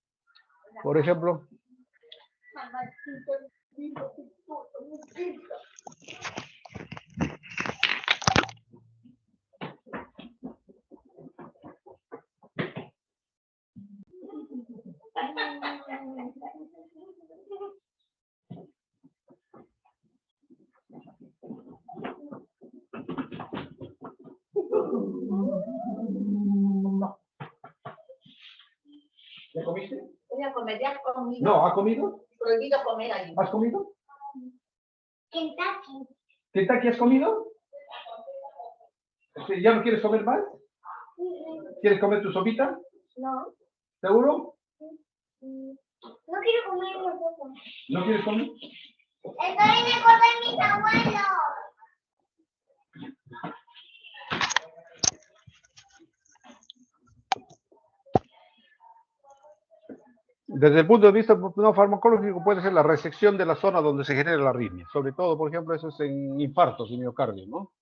Por ejemplo, ¿ya comiste? Voy a comer, ya has comido. No, ¿has comido? Prohibido comer ahí. ¿Has comido? Kentucky. ¿Kentucky has comido? ¿Ya no quieres comer más? ¿Quieres comer tu sopita? No. ¿Seguro? No quiero comer nosotros. ¿No quieres comer? Estoy mejor de mis abuelos. Desde el punto de vista no farmacológico puede ser la resección de la zona donde se genera la arritmia. Sobre todo, por ejemplo, eso es en infartos y miocardio, ¿no?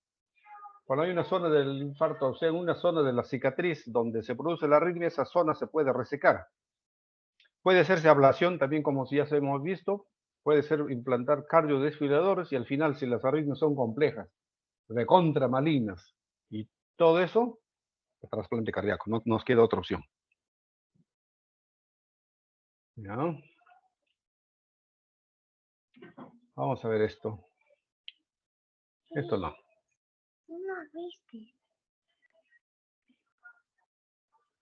Cuando hay una zona del infarto, o sea, en una zona de la cicatriz donde se produce la arritmia, esa zona se puede resecar. Puede hacerse ablación también, como ya hemos visto. Puede ser implantar cardiodesfibriladores y al final, si las arritmias son complejas, recontra malignas y todo eso, trasplante cardíaco. No nos queda otra opción. ¿Ya? Vamos a ver esto. Esto no. No abriste.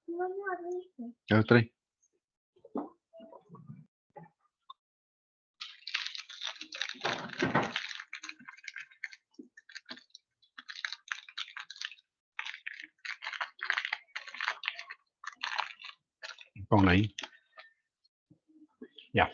No abriste. Ya lo trae. Pon ahí. Ya.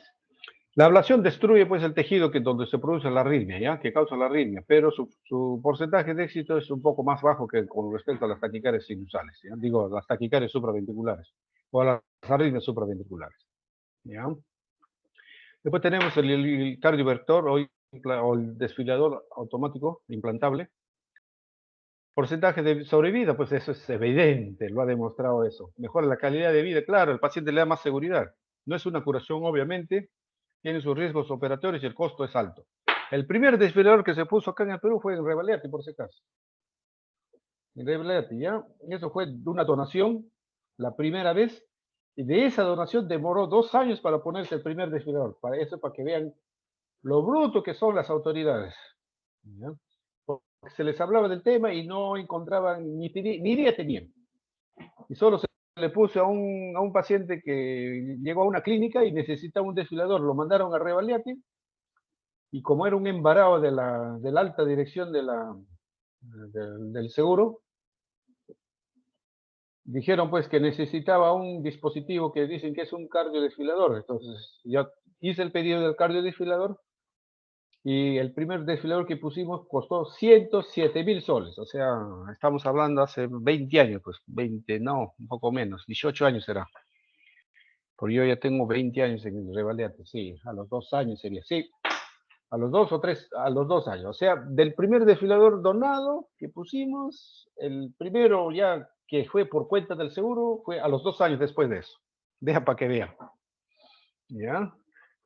La ablación destruye pues el tejido donde se produce la arritmia, ¿ya? Que causa la arritmia, pero su porcentaje de éxito es un poco más bajo que con respecto a las taquicardias sinusales, ¿ya? Digo, las taquicardias supraventriculares o a las arritmias supraventriculares, ¿ya? Después tenemos el cardiovertor o el desfibrilador automático implantable. Porcentaje de sobrevida, pues eso es evidente, lo ha demostrado eso. Mejora la calidad de vida, claro, el paciente le da más seguridad. No es una curación, obviamente, tiene sus riesgos operatorios y el costo es alto. El primer desfibrilador que se puso acá en el Perú fue en Revalerte, por si acaso. en Revalidate, ¿ya? Eso fue de una donación, la primera vez, y de esa donación demoró 2 años para ponerse el primer desfibrilador. Para eso, para que vean lo bruto que son las autoridades, ¿ya? Porque se les hablaba del tema y no encontraban, ni idea tenían. Y solo se le puso a un paciente que llegó a una clínica y necesitaba un desfibrilador. Lo mandaron a Revalidate y como era un embarado de la alta dirección del seguro, dijeron pues que necesitaba un dispositivo que dicen que es un cardiodesfibrilador. Entonces yo hice el pedido del cardiodesfibrilador y el primer desfibrilador que pusimos costó 107.000 soles. O sea, estamos hablando hace 20 años, pues 20, no, un poco menos, 18 años será. Porque yo ya tengo 20 años en el Revalidate, sí, a los 2 años sería, sí, a los 2 o 3, a los 2 años. O sea, del primer desfibrilador donado que pusimos, el primero ya que fue por cuenta del seguro, fue a los 2 años después de eso. Deja para que vean. ¿Ya?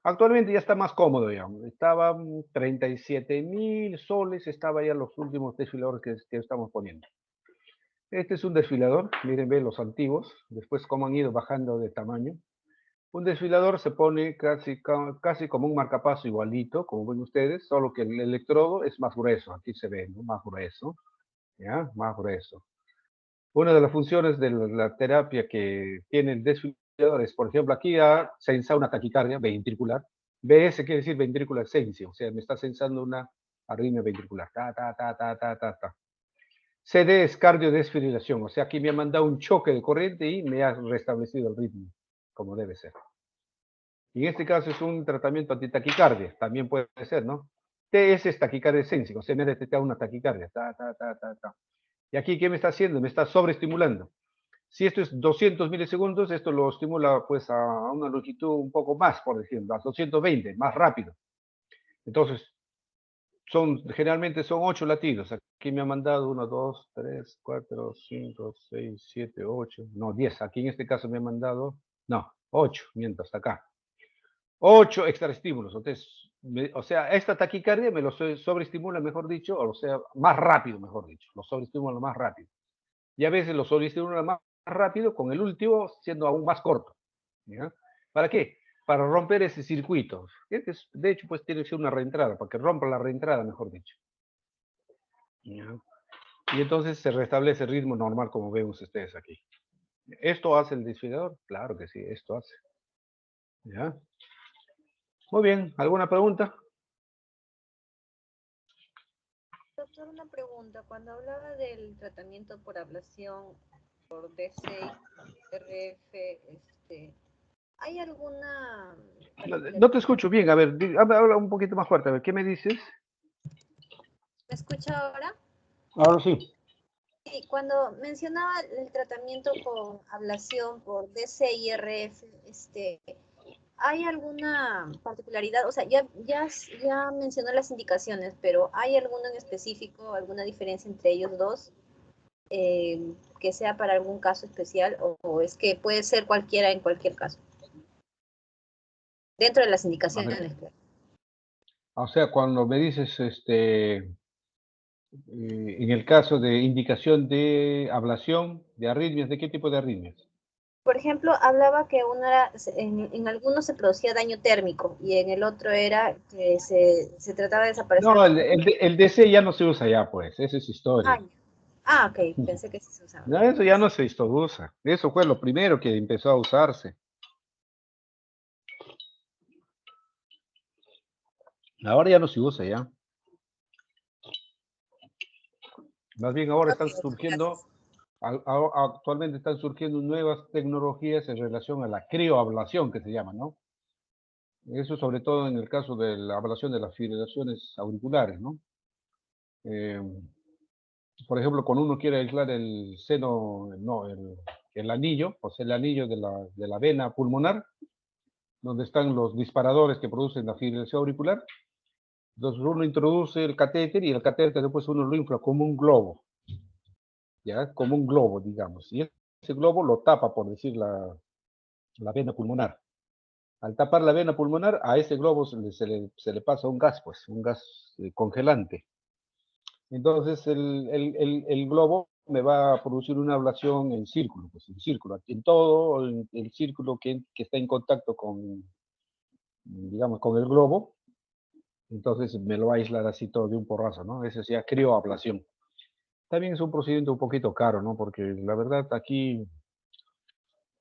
Actualmente ya está más cómodo, ya. Estaba 37.000 soles, estaba ya los últimos desfibriladores que estamos poniendo. Este es un desfibrilador, miren, ven los antiguos, después cómo han ido bajando de tamaño. Un desfibrilador se pone casi como un marcapaso igualito, como ven ustedes, solo que el electrodo es más grueso, aquí se ve, ¿no? Más grueso, ¿ya? Más grueso. Una de las funciones de la terapia que tiene el desfibrilador es, por ejemplo, aquí ya sensa una taquicardia ventricular. BS quiere decir ventricular sensing, o sea, me está sensando una arritmia ventricular. Ta, ta, ta, ta, ta, ta, ta. CD es cardiodesfibrilación, o sea, aquí me ha mandado un choque de corriente y me ha restablecido el ritmo, como debe ser. Y en este caso es un tratamiento antitaquicardia, también puede ser, ¿no? TS es taquicardia sensing, o sea, me ha detectado una taquicardia. Ta, ta, ta, ta, ta. Y aquí, ¿qué me está haciendo? Me está sobreestimulando. Si esto es 200 milisegundos, esto lo estimula pues a una longitud un poco más, por decirlo, a 220, más rápido. Entonces, generalmente son 8 latidos. Aquí me ha mandado 1, 2, 3, 4, 5, 6, 7, 8, no, 10. Aquí en este caso me ha mandado, no, 8, mientras hasta acá. 8 extraestímulos. Entonces, o sea, esta taquicardia me lo sobreestimula, mejor dicho, o sea, más rápido, mejor dicho. Lo sobreestimula más rápido. Y a veces lo sobreestimula más rápido, con el último siendo aún más corto. ¿Ya? ¿Para qué? Para romper ese circuito. De hecho, pues tiene que ser una reentrada, para que rompa la reentrada, mejor dicho. ¿Ya? Y entonces se restablece el ritmo normal, como vemos ustedes aquí. ¿Esto hace el desfibrilador? Claro que sí, esto hace. ¿Ya? Muy bien, ¿alguna pregunta? Doctor, una pregunta. Cuando hablaba del tratamiento por ablación, por DC, RF, ¿hay alguna No te particularidad? escucho bien, a ver, habla un poquito más fuerte, a ver, ¿qué me dices? ¿Me escucha ahora? Ahora sí. Sí, cuando mencionaba el tratamiento con ablación por DC y RF, ¿hay alguna particularidad? O sea, ya mencionó las indicaciones, pero ¿hay alguno en específico, alguna diferencia entre ellos dos? Que sea para algún caso especial o es que puede ser cualquiera en cualquier caso, dentro de las A ver, indicaciones. Claro. o sea, cuando me dices, en el caso de indicación de ablación, de arritmias, ¿de qué tipo de arritmias? Por ejemplo, hablaba que uno era, en algunos se producía daño térmico y en el otro era que se trataba de desaparecer No, los... el DC ya no se usa ya, pues, esa es Ah, historia. ok, pensé que sí se usaba. No, eso ya no se usa. Eso fue lo primero que empezó a usarse. Ahora ya no se usa ya. Más bien ahora Ok, están doctor, surgiendo, gracias. actualmente están surgiendo nuevas tecnologías en relación a la crioablación, que se llama, ¿no? Eso sobre todo en el caso de la ablación de las fibrilaciones auriculares, ¿no? Eh, por ejemplo, cuando uno quiere aislar el seno, no, el anillo, o sea, el anillo de la vena pulmonar, donde están los disparadores que producen la fibrilación auricular, entonces uno introduce el catéter y el catéter después uno lo infla como un globo, ¿ya? Como un globo, digamos. Y ese globo lo tapa, por decir, la vena pulmonar. Al tapar la vena pulmonar, a ese globo se le pasa un gas, pues, un gas congelante. Entonces el globo me va a producir una ablación en círculo, pues en círculo, en todo el círculo que está en contacto con, digamos, con el globo, entonces me lo va a aislar así todo de un porrazo, ¿no? Eso se llama crioablación. También es un procedimiento un poquito caro, ¿no? Porque la verdad aquí,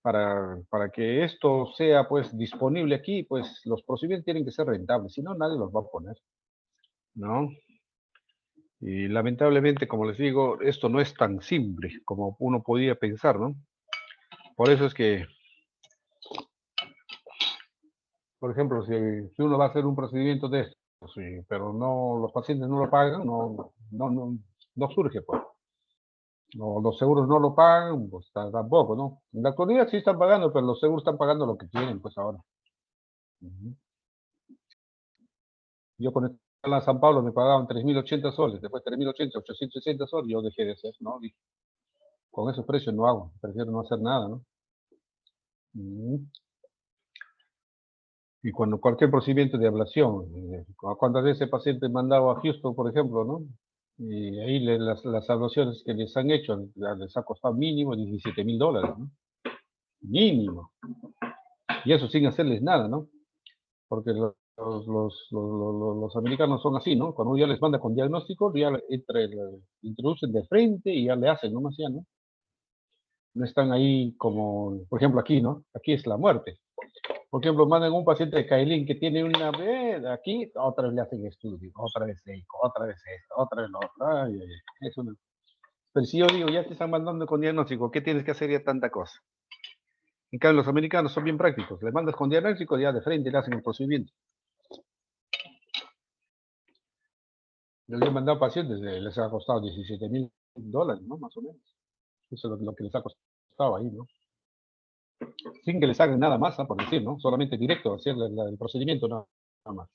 para que esto sea pues disponible aquí, pues los procedimientos tienen que ser rentables, si no nadie los va a poner, ¿no? Y lamentablemente, como les digo, esto no es tan simple como uno podía pensar, ¿no? Por eso es que, por ejemplo, si uno va a hacer un procedimiento de esto, sí, pero no, los pacientes no lo pagan, no surge, pues. No, los seguros no lo pagan, pues tampoco, ¿no? En la actualidad sí están pagando, pero los seguros están pagando lo que tienen, pues ahora. Ujú. Yo con la San Pablo me pagaban 3.080 soles, después 3.080, 860 soles, yo dejé de hacer, ¿no? Dije, con esos precios no hago, prefiero no hacer nada, ¿no? Ujú. Y cuando cualquier procedimiento de ablación, cuántas veces el paciente mandado a Houston, por ejemplo, ¿no? Y ahí las ablaciones que les han hecho les ha costado mínimo $17.000, ¿no? Mínimo. Y eso sin hacerles nada, ¿no? Porque los americanos son así, ¿no? Cuando ya les manda con diagnóstico, ya introducen de frente y ya le hacen, nomás ya, ¿no? No están ahí como, por ejemplo, aquí, ¿no? Aquí es la muerte. Por ejemplo, mandan un paciente de Cailín que tiene una vez aquí, otra vez le hacen estudio, otra vez eco, otra vez esto, otra vez lo otro. Ay, ay, ay, es una... Pero si yo digo, ya te están mandando con diagnóstico, ¿qué tienes que hacer ya tanta cosa? En cambio, los americanos son bien prácticos. Le mandas con diagnóstico, ya de frente le hacen el procedimiento. Yo le he mandado pacientes, les ha costado $17.000, ¿no? Más o menos. Eso es lo que les ha costado ahí, ¿no? Sin que les hagan nada más, ¿no? Por decir, ¿no? Solamente directo, hacer el procedimiento, nada más.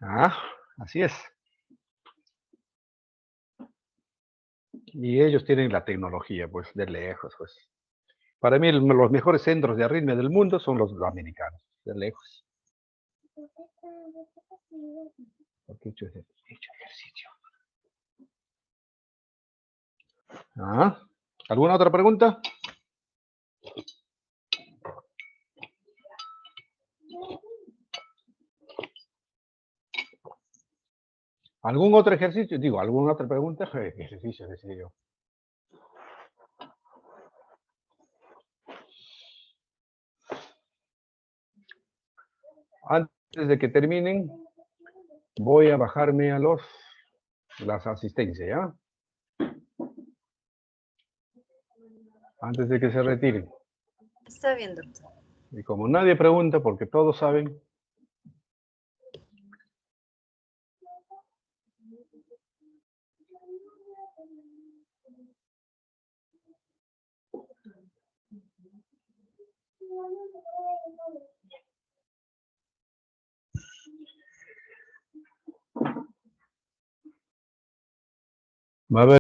Ah, así es. Y ellos tienen la tecnología, pues, de lejos, pues. Para mí, los mejores centros de arritmia del mundo son los americanos, de lejos. Porque he hecho ejercicio. Ah, ¿alguna otra pregunta? ¿Algún otro ejercicio? Digo, ¿alguna otra pregunta? Ejercicio, decía yo. Antes de que terminen, voy a bajarme a las asistencias, ¿ya? Antes de que se retiren. Está bien, doctor. Y como nadie pregunta, porque todos saben, va a haber